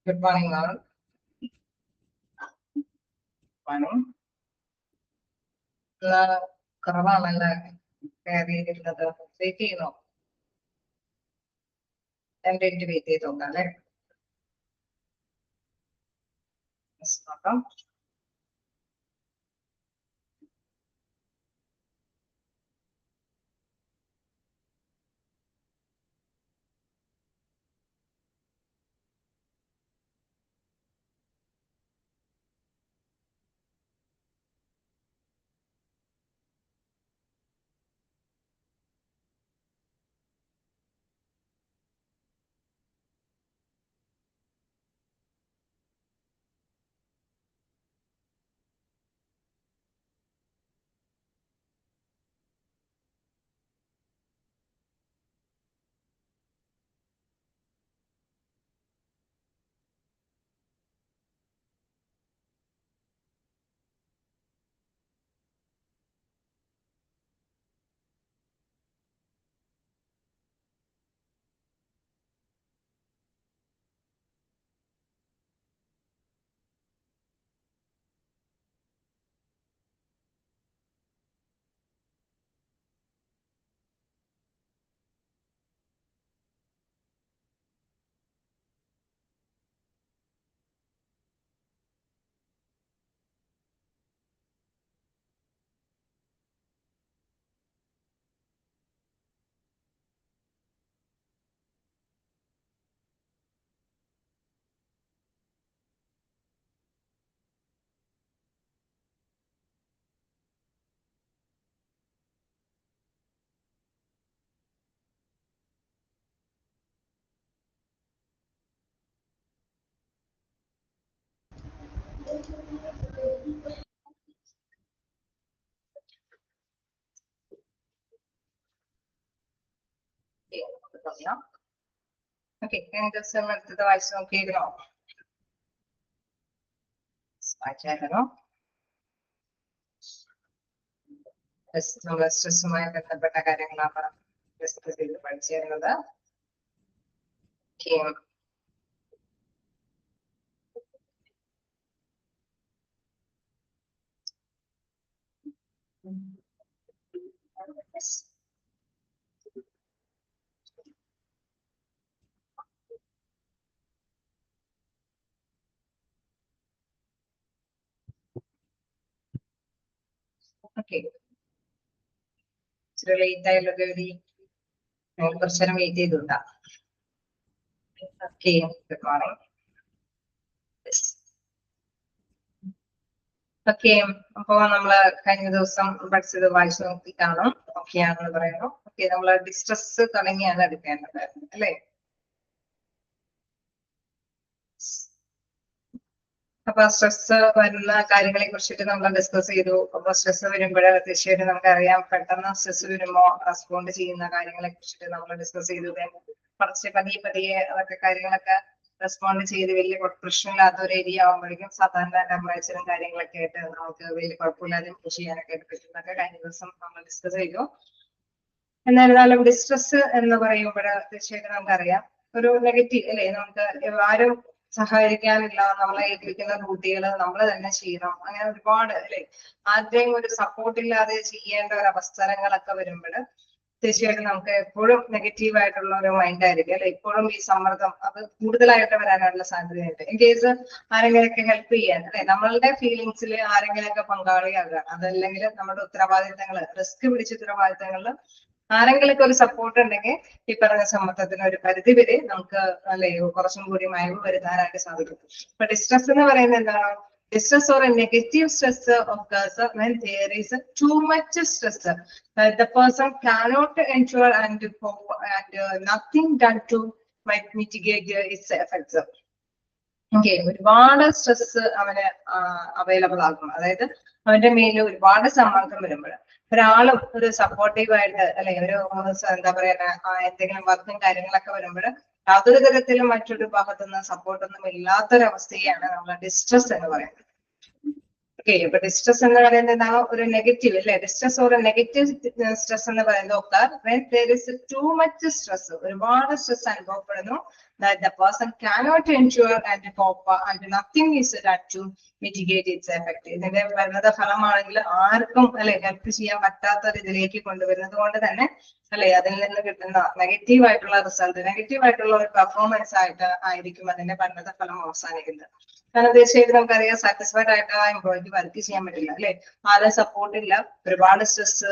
Good morning, all. Morning. കുറവാണല്ലേ കയറിയിരുന്നത് wait ചെയ്യുന്നോ? 2 മിനിറ്റ് വെയിറ്റ് ചെയ്ത് നോക്കാം അല്ലേ? നോക്കാം. ഓക്കെ, ഞാൻ ജസ്റ്റ് ഒന്ന് എടുത്തത് വായിച്ചു നോക്കിയിരുന്നോ? വായിച്ചായിരുന്നോ? നമ്മൾ സ്ട്രെസ്സുമായി ബന്ധപ്പെട്ട കാര്യങ്ങളാണ് ഡിസ്കസ് ചെയ്ത് പഠിച്ചിരുന്നത്. ഓക്കെ, ഇച്ചിരി ലേറ്റ് ആയുള്ള ഗൗരി, കുറച്ചു നേരം വെയിറ്റ് ചെയ്തുണ്ടാ. Okay, good morning. ഓക്കെ, അപ്പൊ നമ്മള് കഴിഞ്ഞ ദിവസം പഠിച്ചത് വായിച്ചു നോക്കിയിട്ടാണ് ഓക്കെ ആണെന്ന് പറയുന്നു. ഓക്കെ, നമ്മള് ഡിസ്ട്രെസ് തുടങ്ങിയാണ് എടുക്കേണ്ടത് അല്ലേ? അപ്പൊ സ്ട്രെസ് വരുന്ന കാര്യങ്ങളെ കുറിച്ചിട്ട് നമ്മൾ ഡിസ്കസ് ചെയ്തു. അപ്പൊ സ്ട്രെസ് വരുമ്പോൾ തീർച്ചയായിട്ടും നമുക്കറിയാം, പെട്ടെന്ന് സ്ട്രെസ് വരുമ്പോൾ റെസ്പോണ്ട് ചെയ്യുന്ന കാര്യങ്ങളെ കുറിച്ചിട്ട് നമ്മൾ ഡിസ്കസ് ചെയ്തു. കുറച്ച് പതിയെ അതൊക്കെ കാര്യങ്ങളൊക്കെ റെസ്പോണ്ട് ചെയ്ത് വലിയ പ്രശ്നമില്ലാത്ത ഒരു ഏരിയ ആകുമ്പോഴേക്കും സാധാരണ ടെമ്പറേച്ചറും കാര്യങ്ങളൊക്കെ ആയിട്ട് നമുക്ക് വലിയ കുഴപ്പമില്ലാതെ ചെയ്യാനൊക്കെ പറ്റുന്നൊക്കെ കഴിഞ്ഞ ദിവസം നമ്മൾ ഡിസ്കസ് ചെയ്തു. എന്നിരുന്നാലും ഡിസ്ട്രെസ് എന്ന് പറയുമ്പോൾ തീർച്ചയായിട്ടും നമുക്കറിയാം ഒരു നെഗറ്റീവ് അല്ലെ, നമുക്ക് ആരും സഹകരിക്കാനില്ല, നമ്മളെ ഏൽപ്പിക്കുന്ന ഡ്യൂട്ടികൾ നമ്മൾ തന്നെ ചെയ്യണം, അങ്ങനെ ഒരുപാട് അല്ലെ, ആരുടെയും ഒരു സപ്പോർട്ട് ഇല്ലാതെ ചെയ്യേണ്ട ഒരു അവസരങ്ങളൊക്കെ വരുമ്പോൾ തീർച്ചയായിട്ടും നമുക്ക് എപ്പോഴും നെഗറ്റീവ് ആയിട്ടുള്ള ഒരു മൈൻഡ് ആയിരിക്കും അല്ലെ. എപ്പോഴും ഈ സമ്മർദ്ദം അത് കൂടുതലായിട്ട് വരാനുള്ള സാധ്യതയുണ്ട്. ഇൻ കേസ് ആരെങ്കിലൊക്കെ ഹെൽപ്പ് ചെയ്യാൻ അല്ലെ, നമ്മളുടെ ഫീലിങ്സിൽ ആരെങ്കിലൊക്കെ പങ്കാളിയാകുക, അതല്ലെങ്കിൽ നമ്മുടെ ഉത്തരവാദിത്തങ്ങൾ, റിസ്ക് പിടിച്ച ഉത്തരവാദിത്തങ്ങളിൽ ആരെങ്കിലൊക്കെ ഒരു സപ്പോർട്ട് ഉണ്ടെങ്കിൽ ഈ പറഞ്ഞ സമ്മർദ്ദത്തിന് ഒരു പരിധി വരെ നമുക്ക് അല്ലെ കുറച്ചും കൂടി മയവ് വരുത്താനായിട്ട് സാധിക്കും. ഇപ്പൊ ഡിസ്ട്രെസ് എന്ന് പറയുന്നത് എന്താണ്? Distress or a negative stress occurs when there is too much stress. The person cannot endure and nothing done to mitigate its effects. Okay, ഒരുപാട് സ്ട്രെസ് അവന് അവൈലബിൾ ആകും. അതായത് അവന്റെ മേലിൽ ഒരുപാട് സമ്മർദ്ദം വരുമ്പോൾ ഒരാളും ഒരു സപ്പോർട്ടീവ് ആയിട്ട് അല്ലെങ്കിൽ ഒരു എന്താ പറയാ എന്തെങ്കിലും വർക്കും കാര്യങ്ങളൊക്കെ വരുമ്പോൾ യാതൊരു തരത്തിലും മറ്റൊരു ഭാഗത്തുനിന്ന് സപ്പോർട്ടൊന്നും ഇല്ലാത്തൊരവസ്ഥയാണ് നമ്മൾ ഡിസ്ട്രെസ് എന്ന് പറയുന്നത്. ഓക്കെ, ഇപ്പൊ ഡിസ്ട്രെസ് എന്ന് പറയുന്നത് എന്താണ്? ഒരു നെഗറ്റീവ് അല്ലെ, ഡിസ്ട്രെസ് ഒരു നെഗറ്റീവ് സ്ട്രെസ് എന്ന് പറയുന്നത് ടൂ മച്ച് സ്ട്രെസ്, ഒരുപാട് സ്ട്രെസ് അനുഭവപ്പെടുന്നു. that the person cannot endure and cope and nothing is done to mitigate its effect. ഇതിന്റെ വരുന്നത് ഫലമാണെങ്കിൽ ആർക്കും അല്ലെ ഹെൽപ്പ് ചെയ്യാൻ പറ്റാത്ത ഒരു ഇതിലേക്ക് കൊണ്ടുവരുന്നത് കൊണ്ട് തന്നെ അല്ലെ അതിൽ നിന്ന് കിട്ടുന്ന നെഗറ്റീവ് ആയിട്ടുള്ള റിസൾട്ട്, നെഗറ്റീവ് ആയിട്ടുള്ള ഒരു പെർഫോമൻസ് ആയിരിക്കും അതിന്റെ പരിണത ഫലം അവസാനിക്കുന്നത്. കാരണം തീർച്ചയായിട്ടും നമുക്കറിയാം സാറ്റിസ്ഫൈഡ് ആയിട്ട് ആ എംപ്ലോയിക്ക് വർക്ക് ചെയ്യാൻ പറ്റില്ല അല്ലെ, ആരും സപ്പോർട്ട് ഇല്ല, ഒരുപാട് സ്ട്രെസ്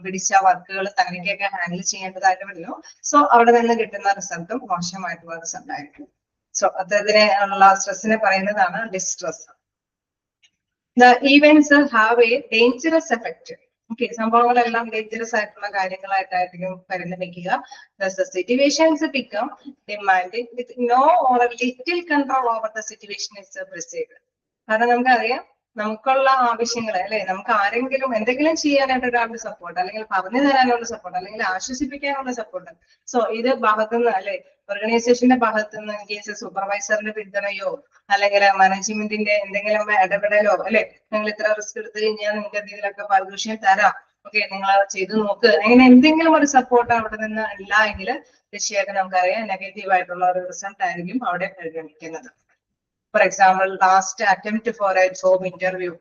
പിടിച്ച വർക്കുകൾ തനിക്കൊക്കെ ഹാൻഡിൽ ചെയ്യേണ്ടതായിട്ട് വരുന്നു. സോ അവിടെ നിന്ന് കിട്ടുന്ന റിസൾട്ടും മോശമായിട്ടുള്ള റിസൾട്ട് ആയിരിക്കും. സോ അതിനുള്ള സ്ട്രെസ്സിനെ പറയുന്നതാണ് distress. The events have a dangerous effect. Okay, സംഭവങ്ങളെല്ലാം ഡേഞ്ചറസ് ആയിട്ടുള്ള കാര്യങ്ങളായിട്ടായിരിക്കും പരിണമിക്കുക. The situations become demanding with no or little control over the situation is perceived. കാരണം നമുക്കറിയാം നമുക്കുള്ള ആവശ്യങ്ങളെ അല്ലെ, നമുക്ക് ആരെങ്കിലും എന്തെങ്കിലും ചെയ്യാനായിട്ട് ഒരാളുടെ സപ്പോർട്ട്, അല്ലെങ്കിൽ പറഞ്ഞു തരാനുള്ള സപ്പോർട്ട്, അല്ലെങ്കിൽ ആശ്വസിപ്പിക്കാനുള്ള സപ്പോർട്ട്. സോ ഇത് ഭാഗത്തുനിന്ന് അല്ലെ, ഓർഗനൈസേഷന്റെ ഭാഗത്തുനിന്ന് കേസ് സൂപ്പർവൈസറിന്റെ പിന്തുണയോ അല്ലെങ്കിൽ മാനേജ്മെന്റിന്റെ എന്തെങ്കിലും ഇടപെടലോ അല്ലെ, നിങ്ങൾ ഇത്ര റിസ്ക് എടുത്തു കഴിഞ്ഞാൽ നിങ്ങൾക്ക് എന്തെങ്കിലുമൊക്കെ പാരിതോഷികം തരാം, ഓക്കെ നിങ്ങൾ ചെയ്തു നോക്ക്, അങ്ങനെ എന്തെങ്കിലും ഒരു സപ്പോർട്ട് അവിടെ നിന്ന് ഇല്ല എങ്കിൽ തീർച്ചയായിട്ടും നമുക്കറിയാം നെഗറ്റീവ് ആയിട്ടുള്ള ഒരു റിസൾട്ട് ആയിരിക്കും അവിടെ പരിഗണിക്കുന്നത്. For example, last attempt for a job interview.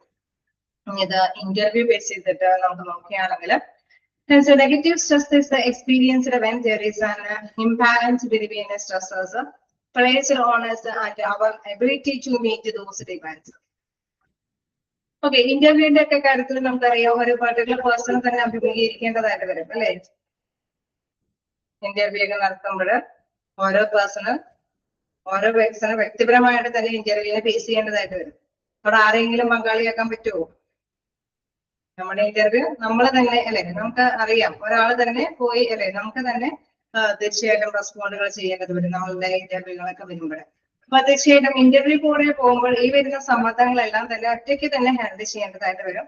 The interview based ചെയ്തിട്ട് നമുക്ക് നോക്കുകയാണെങ്കിൽ so negative stress is the experience when there is an imbalance between the stressors placed on us and our ability to meet those demands. Okay, ഇന്റർവ്യൂവിന്റെ ഒക്കെ കാര്യത്തിൽ നമുക്കറിയാം ഒരു particular person തന്നെ അഭിമുഖീകരിക്കേണ്ടതായിട്ട് വരും അല്ലെ. ഇന്റർവ്യൂ ഒക്കെ നടത്തുമ്പോൾ ഓരോ പേഴ്സണ് വ്യക്തിപരമായിട്ട് തന്നെ ഇന്റർവ്യൂവിനെ ഫേസ് ചെയ്യേണ്ടതായിട്ട് വരും. അവിടെ ആരെങ്കിലും പങ്കാളിയാക്കാൻ പറ്റുമോ? നമ്മുടെ ഇന്റർവ്യൂ നമ്മൾ തന്നെ അല്ലെ, നമുക്ക് അറിയാം ഒരാൾ തന്നെ പോയി അല്ലെ, നമുക്ക് തന്നെ തീർച്ചയായിട്ടും റെസ്പോണ്ടുകൾ ചെയ്യേണ്ടത് വരും നമ്മളുടെ ഇന്റർവ്യൂകളൊക്കെ വരുമ്പോൾ. അപ്പൊ തീർച്ചയായിട്ടും ഇന്റർവ്യൂ കൂടെ പോകുമ്പോൾ ഈ വരുന്ന സമ്മർദ്ദങ്ങളെല്ലാം തന്നെ ഒറ്റയ്ക്ക് തന്നെ ഹാൻഡിൽ ചെയ്യേണ്ടതായിട്ട് വരും.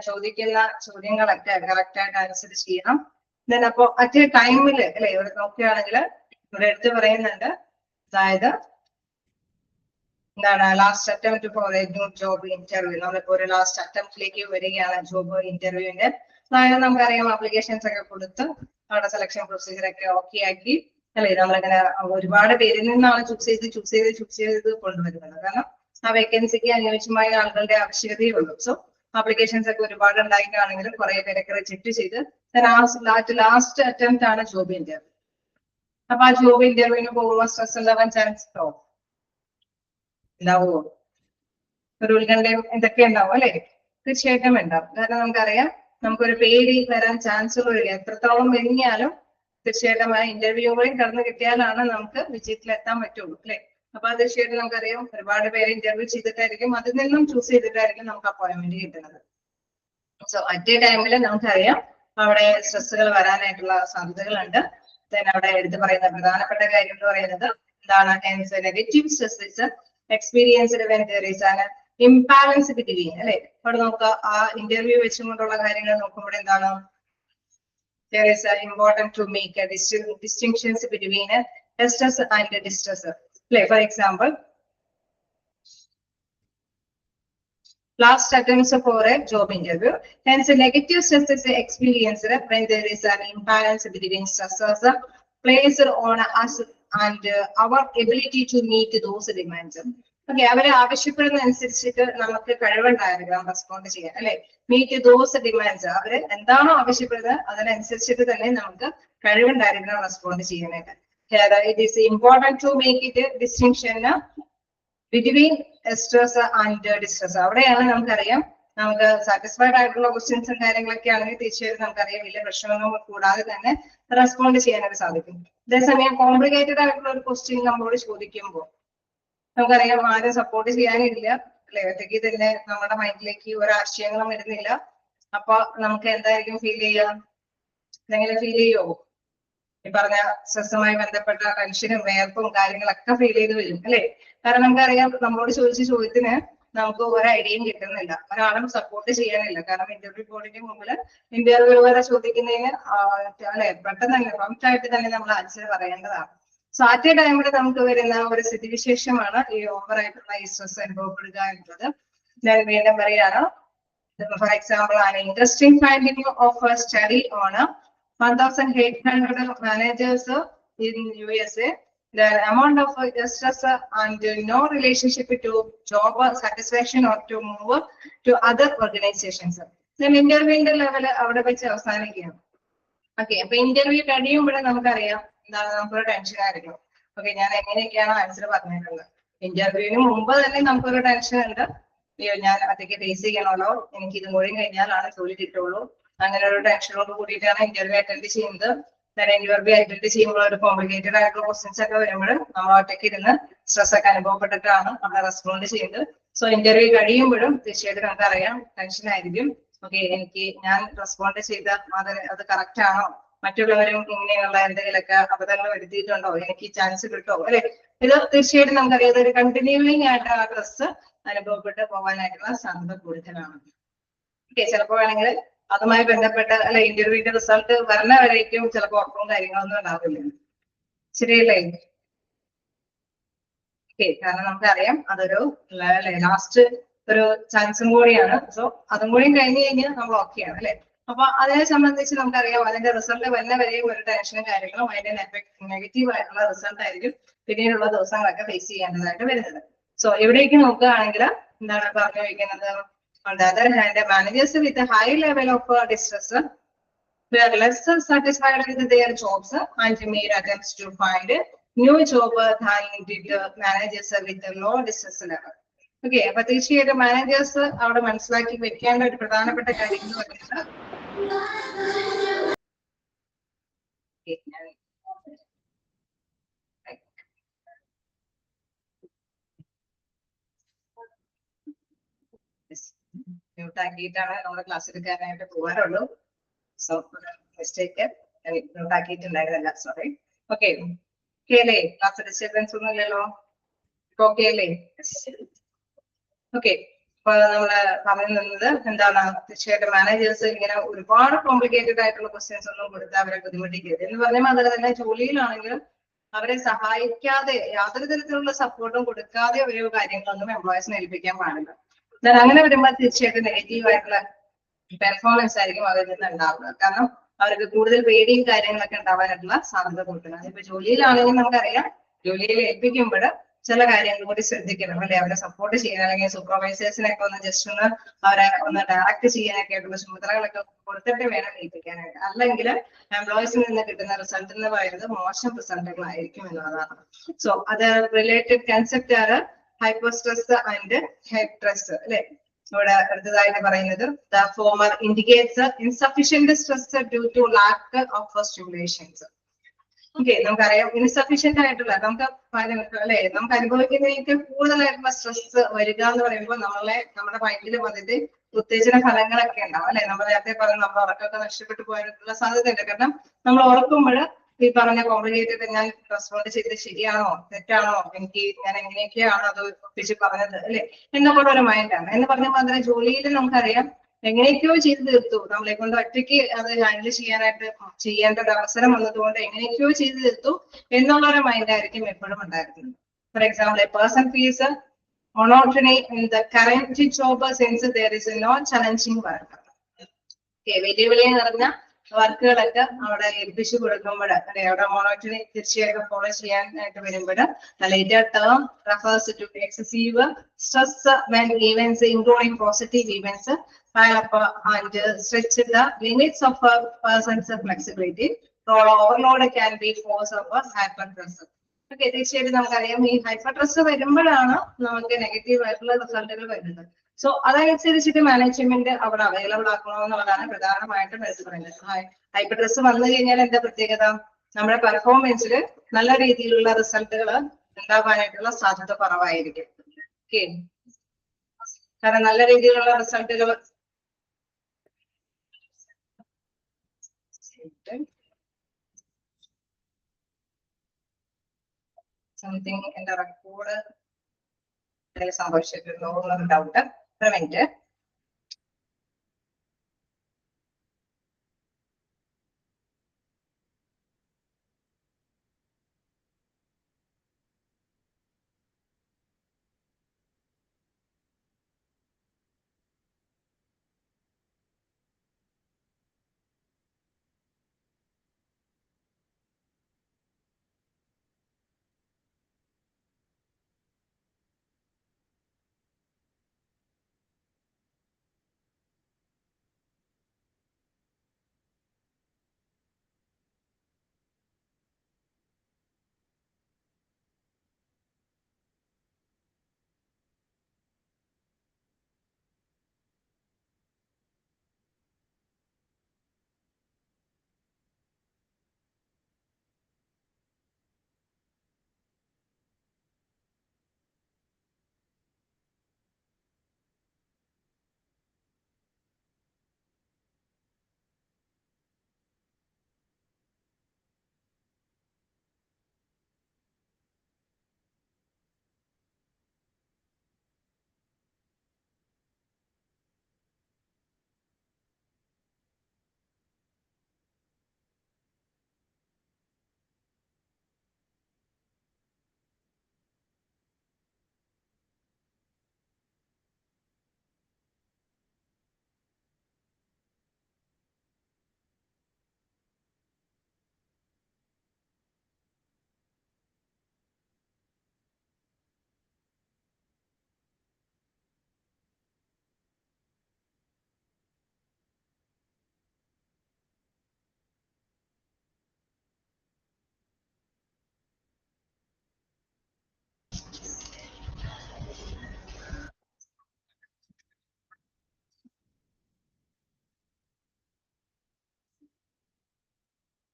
ചോദിക്കുന്ന ചോദ്യങ്ങളൊക്കെ കറക്റ്റ് ആയിട്ട് അനുസരിച്ച് ചെയ്യണം. അപ്പൊ അറ്റ് ടൈമിൽ അല്ലെ ഇവിടെ നോക്കുകയാണെങ്കിൽ ഇവിടെ എടുത്ത് പറയുന്നുണ്ട്, അതായത് എന്താണ് last attempt for a new job interview. നമ്മളിപ്പോ ഒരു ലാസ്റ്റ് അറ്റംപ്റ്റിലേക്ക് വരികയാണ് ജോബ് ഇന്റർവ്യൂവിന്റെ. അതായത് നമുക്കറിയാം ആപ്ലിക്കേഷൻസ് ഒക്കെ കൊടുത്ത് അവിടെ സെലക്ഷൻ പ്രൊസീജിയർ ഒക്കെ ഓക്കെ ആക്കി അല്ലെ, നമ്മളിങ്ങനെ ഒരുപാട് പേരിൽ നിന്നാണ് ചൂസ് ചെയ്ത് കൊണ്ടുവരുന്നത്. കാരണം ആ വേക്കൻസിക്ക് അനുയോജ്യമായ ആളുകളുടെ ആവശ്യകതയേ ഉള്ളൂ. സോ ആപ്ലിക്കേഷൻസ് ഒക്കെ ഒരുപാട് ഉണ്ടായിട്ടാണെങ്കിലും കുറെ പേരൊക്കെ റിജക്ട് ചെയ്ത് ലാസ്റ്റ് അറ്റംപ്റ്റ് ആണ് ജോബ് ഇന്റർവ്യൂ. അപ്പൊ ആ ജോബ് ഇന്റർവ്യൂവിന് പോകുമ്പോൾ സ്ട്രെസ് ഉണ്ടാവാൻ ചാൻസ് ഉണ്ടാവുമോ? ഒരു ഉത്കണ്ഠയും ഇതൊക്കെ ഉണ്ടാവും അല്ലെ, തീർച്ചയായിട്ടും ഉണ്ടാവും. കാരണം നമുക്കറിയാം നമുക്കൊരു പേടി വരാൻ ചാൻസ് ഉള്ള എത്രത്തോളം കഴിഞ്ഞാലും തീർച്ചയായിട്ടും ആ ഇന്റർവ്യൂകളിൽ കടന്നു കിട്ടിയാലാണ് നമുക്ക് വിജയത്തിലെത്താൻ പറ്റുള്ളൂ അല്ലെ. അപ്പൊ തീർച്ചയായിട്ടും നമുക്കറിയാം ഒരുപാട് പേര് ഇന്റർവ്യൂ ചെയ്തിട്ടായിരിക്കും അതിൽ നിന്നും ചൂസ് ചെയ്തിട്ടായിരിക്കും നമുക്ക് അപ്പോയിന്റ്മെന്റ് കിട്ടുന്നത്. സോ അറ്റ് എ ടൈമിൽ നമുക്കറിയാം അവിടെ സ്ട്രെസ്സുകൾ വരാനായിട്ടുള്ള സാധ്യതകളുണ്ട്. അവിടെ എടുത്ത് പറയുന്ന പ്രധാനപ്പെട്ട കാര്യം എന്ന് പറയുന്നത് എന്താണ്? Negative stress experienced when there is an imbalance between അല്ലെ. അവിടെ നമുക്ക് ആ ഇന്റർവ്യൂ വെച്ചുകൊണ്ടുള്ള കാര്യങ്ങൾ നോക്കുമ്പോൾ എന്താണ്, there is important to make a distinctions between stress and distress. For example, last attempts for a job interview. Hence, negative stress is experienced when there is an imbalance between stressors placed on us and our ability to meet those demands. Okay, അവരെ ആവശ്യപ്പെടുന്ന അനുസരിച്ചിട്ട് നമുക്ക് കഴിവുണ്ടായിരിക്കണം respond ചെയ്യാൻ അല്ലെ. Meet those demands, അവര് എന്താണോ ആവശ്യപ്പെടുന്നത് അതിനനുസരിച്ചിട്ട് തന്നെ നമുക്ക് കഴിവുണ്ടായിരിക്കണം റെസ്പോണ്ട് ചെയ്യാനായിട്ട്. It is important to make it a distinction between stress and distress. അവിടെയാണ് നമുക്കറിയാം നമുക്ക് സാറ്റിസ്ഫൈഡ് ആയിട്ടുള്ള ക്വസ്റ്റ്യൻസും കാര്യങ്ങളൊക്കെ ആണെങ്കിൽ തീർച്ചയായിട്ടും നമുക്കറിയാം വലിയ പ്രശ്നങ്ങളൊന്നും കൂടാതെ തന്നെ റെസ്പോണ്ട് ചെയ്യാനായിട്ട് സാധിക്കും. അതേസമയം കോംപ്ലിക്കേറ്റഡ് ആയിട്ടുള്ള ഒരു ക്വസ്റ്റ്യൻ നമ്മളോട് ചോദിക്കുമ്പോൾ നമുക്കറിയാം ആരും സപ്പോർട്ട് ചെയ്യാനില്ല അല്ലെ, ഒറ്റയ്ക്ക് തന്നെ നമ്മുടെ മൈൻഡിലേക്ക് ഒരു ആശയങ്ങളും വരുന്നില്ല. അപ്പൊ നമുക്ക് എന്തായിരിക്കും ഫീൽ ചെയ്യാം? എന്തെങ്കിലും ഫീൽ ചെയ്യുമോ? ഈ പറഞ്ഞ സ്ട്രെസ്സുമായി ബന്ധപ്പെട്ട ടെൻഷനും വേർപ്പും കാര്യങ്ങളൊക്കെ ഫീൽ ചെയ്ത് വരും അല്ലെ. കാരണം നമുക്കറിയാം നമ്മളോട് ചോദിച്ച ചോദ്യത്തിന് നമുക്ക് ഒരു ഐഡിയയും കിട്ടുന്നില്ല, ഒരാളും സപ്പോർട്ട് ചെയ്യാനില്ല. കാരണം ഇന്റർവ്യൂ ബോർഡിന്റെ മുമ്പിൽ ഇന്റർവ്യൂ വരെ ചോദിക്കുന്നതിന് അല്ലെ പെട്ടെന്ന് തന്നെ പ്രൊംപ്റ്റ് ആയിട്ട് തന്നെ നമ്മൾ ആൻസർ പറയേണ്ടതാണ്. സോ അറ്റ് എ ടൈമിൽ നമുക്ക് വരുന്ന ഒരു സ്ഥിതിവിശേഷമാണ് ഈ ഓവർ ആയിട്ടുള്ള ഈ സ്ട്രെസ് അനുഭവപ്പെടുക എന്നുള്ളത്. ഞാൻ വീണ്ടും പറയാണ്, for example an interesting finding of a study on 1,800 managers in USA the amount of stress and no relationship to job satisfaction or to move to other organizations. Then ഇന്റർവ്യൂവിന്റെ level അവിടെ വെച്ച് അവസാനിക്കുകയാണ്. Okay, അപ്പൊ interview കഴിയുമ്പോഴേ നമുക്കറിയാം എന്താണ് നമുക്കൊരു tension ആയിരിക്കും. ഓക്കെ, ഞാൻ എങ്ങനെയൊക്കെയാണ് ആൻസർ പറഞ്ഞിട്ടുള്ളത്. ഇന്റർവ്യൂവിന് മുമ്പ് തന്നെ നമുക്കൊരു ടെൻഷൻ ഉണ്ട്. അയ്യോ, ഞാൻ അതൊക്കെ ഫേസ് ചെയ്യണമല്ലോ, എനിക്ക് ഇത് മുഴുവൻ കഴിഞ്ഞാലാണ് ജോലി കിട്ടുള്ളൂ. അങ്ങനെ ഒരു ടെൻഷനോട് കൂടിയിട്ടാണ് ഇന്റർവ്യൂ അറ്റൻഡ് ചെയ്യുന്നത്. ഇന്റർവ്യൂ അറ്റൻഡ് ചെയ്യുമ്പോൾ ഒരു കോംപ്ലിക്കേറ്റഡ് ആയിട്ടുള്ള ക്വസ്റ്റ്യൻസ് ഒക്കെ വരുമ്പോൾ നമ്മൾ ഒറ്റയ്ക്ക് ഇരുന്ന് സ്ട്രെസ് ഒക്കെ അനുഭവപ്പെട്ടിട്ടാണ് നമ്മൾ റെസ്പോണ്ട് ചെയ്യുന്നത്. സോ ഇന്റർവ്യൂ കഴിയുമ്പോഴും തീർച്ചയായിട്ടും നമുക്ക് അറിയാം ടെൻഷൻ ആയിരിക്കും. ഓക്കെ, ഞാൻ റെസ്പോണ്ട് ചെയ്ത അത് കറക്റ്റ് ആണോ, മറ്റുള്ളവരും ഇങ്ങനെയുള്ള എന്തെങ്കിലുമൊക്കെ അബദ്ധങ്ങൾ വരുത്തിയിട്ടുണ്ടോ, എനിക്ക് ചാൻസ് കിട്ടോ, അല്ലെ? ഇത് തീർച്ചയായിട്ടും നമുക്കറിയാം ഒരു കണ്ടിന്യൂയിങ് ആയിട്ട് ആ സ്ട്രെസ് അനുഭവപ്പെട്ട് പോകാനായിട്ടുള്ള സാധ്യത കൂടുതലാണ്. ഓക്കെ, ചിലപ്പോൾ വേണമെങ്കിൽ അതുമായി ബന്ധപ്പെട്ട് അല്ലെ ഇന്റർവ്യൂവിന്റെ റിസൾട്ട് വരണവരേക്കും ചിലപ്പോൾ ഉറപ്പും കാര്യങ്ങളൊന്നും ഉണ്ടാവില്ല. ശരിയല്ലേ? ഓക്കെ, കാരണം നമുക്കറിയാം അതൊരു ലാസ്റ്റ് ഒരു ചാൻസും കൂടിയാണ്. സോ അതും കൂടി കഴിഞ്ഞ് കഴിഞ്ഞാൽ നമ്മൾ ഓക്കെയാണ്, അല്ലെ? അപ്പൊ അതിനെ സംബന്ധിച്ച് നമുക്കറിയാം അതിന്റെ റിസൾട്ട് വരെയും ഒരു ടെൻഷനും കാര്യങ്ങളും അതിന്റെ നെഗറ്റീവ് ആയിട്ടുള്ള റിസൾട്ട് ആയിരിക്കും പിന്നീടുള്ള ദിവസങ്ങളൊക്കെ ഫേസ് ചെയ്യേണ്ടതായിട്ട് വരുന്നത്. സോ ഇവിടേക്ക് നോക്കുകയാണെങ്കിൽ എന്താണ് പറഞ്ഞു വയ്ക്കുന്നത്? On the other hand, managers with a high level of distress were less satisfied with their jobs and made attempts to find new job than did managers with a low distress level. Okay, അപ്പൊ തീർച്ചയായിട്ടും managers അവിടെ മനസ്സിലാക്കി വെക്കേണ്ട ഒരു പ്രധാനപ്പെട്ട കാര്യം എന്ന് പറയുന്നത് മ്യൂട്ട് ആക്കിയിട്ടാണ് നമ്മുടെ ക്ലാസ് എടുക്കാനായിട്ട് പോകാറുള്ളൂ. സോ മിസ്റ്റേക്ക് മ്യൂട്ട് ആക്കിയിട്ടുണ്ടായിരുന്നില്ല, സോറി. ഓക്കെ, അല്ലേ? ക്ലാസ് ഡിസ്റ്റർബൻസ് ഒന്നും ഇല്ലല്ലോ? ഓക്കെ അല്ലേ? ഓക്കെ, അപ്പൊ നമ്മള് പറഞ്ഞു നിന്നത് എന്താണ്? തീർച്ചയായിട്ടും മാനേജേഴ്സ് ഇങ്ങനെ ഒരുപാട് കോംപ്ലിക്കേറ്റഡ് ആയിട്ടുള്ള ക്വസ്റ്റ്യൻസ് ഒന്നും കൊടുത്ത് അവരെ ബുദ്ധിമുട്ടിക്കരുത് എന്ന് പറഞ്ഞാൽ അതുപോലെ തന്നെ ജോലിയിലാണെങ്കിലും അവരെ സഹായിക്കാതെ യാതൊരു തരത്തിലുള്ള സപ്പോർട്ടും കൊടുക്കാതെ ഒരു കാര്യങ്ങളൊന്നും എംപ്ലോയീസിനെ ഏൽപ്പിക്കാൻ പാടില്ല. അങ്ങനെ വരുമ്പോൾ തീർച്ചയായിട്ടും നെഗറ്റീവ് ആയിട്ടുള്ള പെർഫോമൻസ് ആയിരിക്കും അവരിൽ നിന്ന് ഉണ്ടാവുക. കാരണം അവർക്ക് കൂടുതൽ പേടിയും കാര്യങ്ങളൊക്കെ ഉണ്ടാവാനായിട്ടുള്ള സാധ്യത കൂടുതലാണ്. ഇപ്പൊ ജോലിയിലാണെങ്കിൽ നമുക്കറിയാം ജോലിയിൽ ഏൽപ്പിക്കുമ്പോൾ ചില കാര്യങ്ങൾ കൂടി ശ്രദ്ധിക്കണം, അല്ലെ? അവരെ സപ്പോർട്ട് ചെയ്യാൻ അല്ലെങ്കിൽ സൂപ്പർവൈസേഴ്സിനൊക്കെ ഒന്ന് ജസ്റ്റ് അവരെ ഒന്ന് ഡയറക്ട് ചെയ്യാനൊക്കെ ആയിട്ടുള്ള ചുമതലകളൊക്കെ കൊടുത്തിട്ട് വേണം ഏൽപ്പിക്കാനായിട്ട്. അല്ലെങ്കിൽ എംപ്ലോയീസിൽ നിന്ന് കിട്ടുന്ന റിസൾട്ട് എന്ന് പറയുന്നത് മോശം റിസൾട്ടുകളായിരിക്കും എന്നുള്ളതാണ്. സോ അത് റിലേറ്റഡ് കൺസെപ്റ്റ് ആണ് hyper stress and head stress, അല്ലെ? ഇവിടെ അടുത്തതായിട്ട് പറയുന്നത് the former indicates insufficient stress due to lack of stimulations. Okay, നമുക്കറിയാം ഇൻസഫിഷ്യന്റ് ആയിട്ടുള്ള നമുക്ക് അല്ലെ നമുക്ക് അനുഭവിക്കുന്നതിനേക്ക് കൂടുതലായിട്ടുള്ള സ്ട്രെസ് വരിക എന്ന് പറയുമ്പോൾ നമ്മുടെ മൈൻഡിൽ വന്നിട്ട് ഉത്തേജന ഫലങ്ങളൊക്കെ ഉണ്ടാവും, അല്ലെ? നമ്മൾ നേരത്തെ പറഞ്ഞ നമ്മുടെ ഉറക്കമൊക്കെ നഷ്ടപ്പെട്ടു പോകാനുള്ള സാധ്യതയുണ്ട്. കാരണം നമ്മൾ ഉറക്കുമ്പോൾ ഈ പറഞ്ഞ കോംപ്ലിക്കേറ്റഡ് ഞാൻ റെസ്പോണ്ട് ചെയ്തത് ശരിയാണോ തെറ്റാണോ, ഞാൻ എങ്ങനെയൊക്കെയാണോ അത് ഒപ്പിച്ച് പറഞ്ഞത്, അല്ലെ? എന്നൊക്കെ ഒരു മൈൻഡാണ്. എന്ന് പറഞ്ഞ മാതിരി ജോലിയിൽ നമുക്കറിയാം എങ്ങനെയൊക്കെയോ ചെയ്തു തീർത്തു, നമ്മളെ കൊണ്ട് ഒറ്റയ്ക്ക് അത് ഹാൻഡിൽ ചെയ്യേണ്ട ഒരു അവസരം വന്നതുകൊണ്ട് എങ്ങനെയൊക്കെയോ ചെയ്തു തീർത്തു എന്നുള്ള ഒരു മൈൻഡായിരിക്കും എപ്പോഴും ഉണ്ടായിരുന്നത്. For example, A person feels monotony in the current job since there is no challenging work. വെല്ലുവിളി നിറഞ്ഞ വർക്കുകളൊക്കെ അവിടെ ഏൽപ്പിച്ചു കൊടുക്കുമ്പോൾ അല്ലെ അവിടെ മോണോട്ടണി തീർച്ചയായിട്ടും ഫോളോ ചെയ്യാനായിട്ട് വരുമ്പോൾ later term refers to excessive stress when events including positive events pile up and stretch the limits of a person's flexibility. Role overload can be cause of hyperpressure. Okay, തീർച്ചയായിട്ടും നമുക്കറിയാം ഈ ഹൈപ്പർ സ്ട്രെസ് വരുമ്പോഴാണ് നമുക്ക് negative ആയിട്ടുള്ള റിസൾട്ടുകൾ വരുന്നത്. So അതനുസരിച്ചിട്ട് management അവിടെ available ആക്കണോ എന്നുള്ളതാണ് പ്രധാനമായിട്ടും എടുത്തു പറയുന്നത്. ഹൈപ്പർ സ്ട്രെസ് വന്നു കഴിഞ്ഞാൽ എന്താ പ്രത്യേകത? നമ്മുടെ പെർഫോമൻസിൽ നല്ല രീതിയിലുള്ള റിസൾട്ടുകൾ ഉണ്ടാകാനായിട്ടുള്ള സാധ്യത കുറവായിരിക്കും. ഓക്കെ, കാരണം നല്ല രീതിയിലുള്ള റിസൾട്ടുകൾ സംതിങ് എന്റെ റെക്കോർഡ് സംഭവിച്ചിട്ടുണ്ടോ എന്നൊരു ഡൗട്ട്. ഒരു മിനിറ്റ്.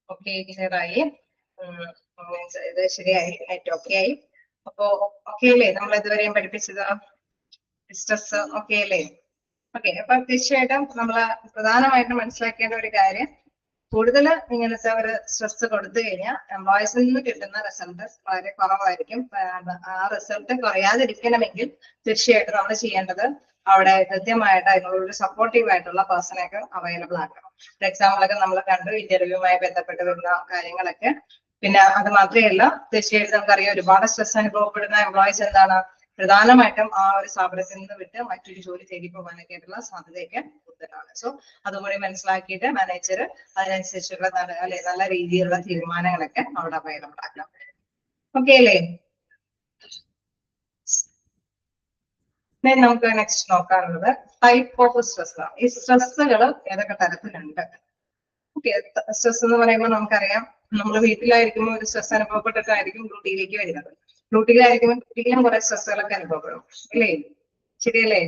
ഓക്കെ, ക്ലിയർ ആയി. ഇത് ശരിയായി, നെറ്റ് ഓക്കെ ആയി. അപ്പോ ഓക്കെ അല്ലേ നമ്മൾ ഇതുവരെയും പഠിപ്പിച്ചത്? സ്ട്രെസ് ഓക്കെ അല്ലേ? ഓക്കെ, അപ്പൊ തീർച്ചയായിട്ടും നമ്മള് പ്രധാനമായിട്ടും മനസ്സിലാക്കേണ്ട ഒരു കാര്യം, കൂടുതൽ ഇങ്ങനത്തെ ഒരു സ്ട്രെസ് കൊടുത്തു കഴിഞ്ഞാൽ എംപ്ലോയീസിൽ നിന്ന് കിട്ടുന്ന റിസൾട്ട് വളരെ കുറവായിരിക്കും. ആ റിസൾട്ട് കുറയാതിരിക്കണമെങ്കിൽ തീർച്ചയായിട്ടും നമ്മൾ ചെയ്യേണ്ടത് അവിടെ കൃത്യമായിട്ട് അതിനുള്ള സപ്പോർട്ടീവ് ആയിട്ടുള്ള പേഴ്സണൊക്കെ അവൈലബിൾ ആക്കണം. ഫോർ എക്സാമ്പിൾ ഒക്കെ നമ്മൾ കണ്ടു, ഇന്റർവ്യൂവുമായി ബന്ധപ്പെട്ട് വരുന്ന കാര്യങ്ങളൊക്കെ. പിന്നെ അത് മാത്രമല്ല, തീർച്ചയായിട്ടും നമുക്കറിയാം ഒരുപാട് സ്ട്രെസ് അനുഭവപ്പെടുന്ന എംപ്ലോയീസ് എന്താണ് പ്രധാനമായിട്ടും ആ ഒരു സ്ഥാപനത്തിൽ നിന്ന് വിട്ട് മറ്റൊരു ജോലി തേടി പോകാനൊക്കെ ആയിട്ടുള്ള സാധ്യതയൊക്കെ കൂടുതലാണ്. സോ അതുകൂടി മനസ്സിലാക്കിയിട്ട് മാനേജർ അതിനനുസരിച്ചുള്ള നല്ല രീതിയിലുള്ള തീരുമാനങ്ങളൊക്കെ അവിടെ അവൈലബിൾ ആക്കാം. ഓക്കെ അല്ലേ? നമുക്ക് നെക്സ്റ്റ് നോക്കാറുള്ളത് ടൈപ്പ് ഓഫ് സ്ട്രെസ് ആണ്. ഈ സ്ട്രെസ്സുകൾ ഏതൊക്കെ തരത്തിലുണ്ട്? ഓക്കെ, സ്ട്രെസ് എന്ന് പറയുമ്പോൾ നമുക്കറിയാം, നമ്മൾ വീട്ടിലായിരിക്കുമ്പോൾ ഒരു സ്ട്രെസ് അനുഭവപ്പെട്ടിട്ടായിരിക്കും ഡ്യൂട്ടിയിലേക്ക് വരുന്നത്. ഡ്യൂട്ടിയിലായിരിക്കുമ്പോൾ ഡ്യൂട്ടിയിലും കുറെ സ്ട്രെസ്സുകളൊക്കെ അനുഭവപ്പെടും അല്ലേ? ശരിയല്ലേ?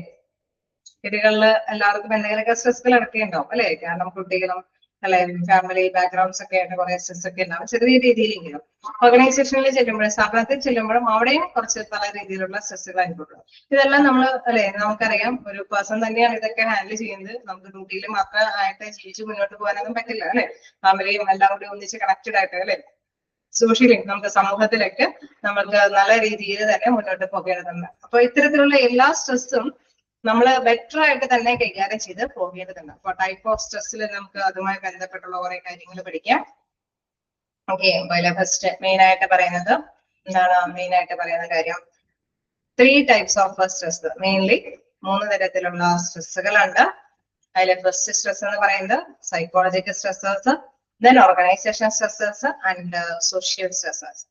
വീടുകളിൽ എല്ലാവർക്കും എന്തെങ്കിലുമൊക്കെ സ്ട്രെസ്സുകൾ ഇടയ്ക്കുണ്ടാവും അല്ലെ? കാരണം കുട്ടികളും അല്ലെ ഫാമിലി ബാക്ക്ഗ്രൗണ്ട്സ് ഒക്കെ ആയിട്ട് കുറെ സ്ട്രെസ് ഒക്കെ ഉണ്ടാവും ചെറിയ രീതിയിലെങ്കിലും. ഓർഗനൈസേഷനിൽ ചെല്ലുമ്പോഴും സ്ഥാപനത്തിൽ ചെല്ലുമ്പോഴും അവിടെയും കുറച്ച് പല രീതിയിലുള്ള സ്ട്രെസ്സുകൾ അനുഭവപ്പെടും. ഇതെല്ലാം നമ്മൾ അല്ലെ നമുക്കറിയാം, ഒരു പേഴ്സൺ തന്നെയാണ് ഇതൊക്കെ ഹാൻഡിൽ ചെയ്യുന്നത്. നമുക്ക് ഡ്യൂട്ടിയിൽ മാത്രമായിട്ട് ജീവിച്ച് മുന്നോട്ട് പോകാനൊന്നും പറ്റില്ല അല്ലെ? ഫാമിലിയും എല്ലാം കൂടി ഒന്നിച്ച് കണക്റ്റഡ് ആയിട്ട് അല്ലെ സോഷ്യലി നമുക്ക് സമൂഹത്തിലൊക്കെ നമുക്ക് നല്ല രീതിയിൽ തന്നെ മുന്നോട്ട് പോകേണ്ടതുണ്ട്. അപ്പൊ ഇത്തരത്തിലുള്ള എല്ലാ സ്ട്രെസ്സും നമ്മൾ ബെറ്റർ ആയിട്ട് തന്നെ കൈകാര്യം ചെയ്ത് പോകേണ്ടതുണ്ട്. അപ്പൊ ടൈപ്പ് ഓഫ് സ്ട്രെസ്സിൽ നമുക്ക് അതുമായി ബന്ധപ്പെട്ടുള്ള കുറെ കാര്യങ്ങൾ പഠിക്കാം. ഓക്കെ, അതിലെ ഫസ്റ്റ് മെയിൻ ആയിട്ട് പറയുന്നത് എന്താണ്? മെയിൻ ആയിട്ട് പറയുന്ന കാര്യം 3 types ഓഫ് സ്ട്രെസ്. മെയിൻലി 3 തരത്തിലുള്ള സ്ട്രെസ്സുകളുണ്ട്. അതിലെ ഫസ്റ്റ് സ്ട്രെസ് എന്ന് പറയുന്നത് psychological stressors, then organisation stressors and social stressors.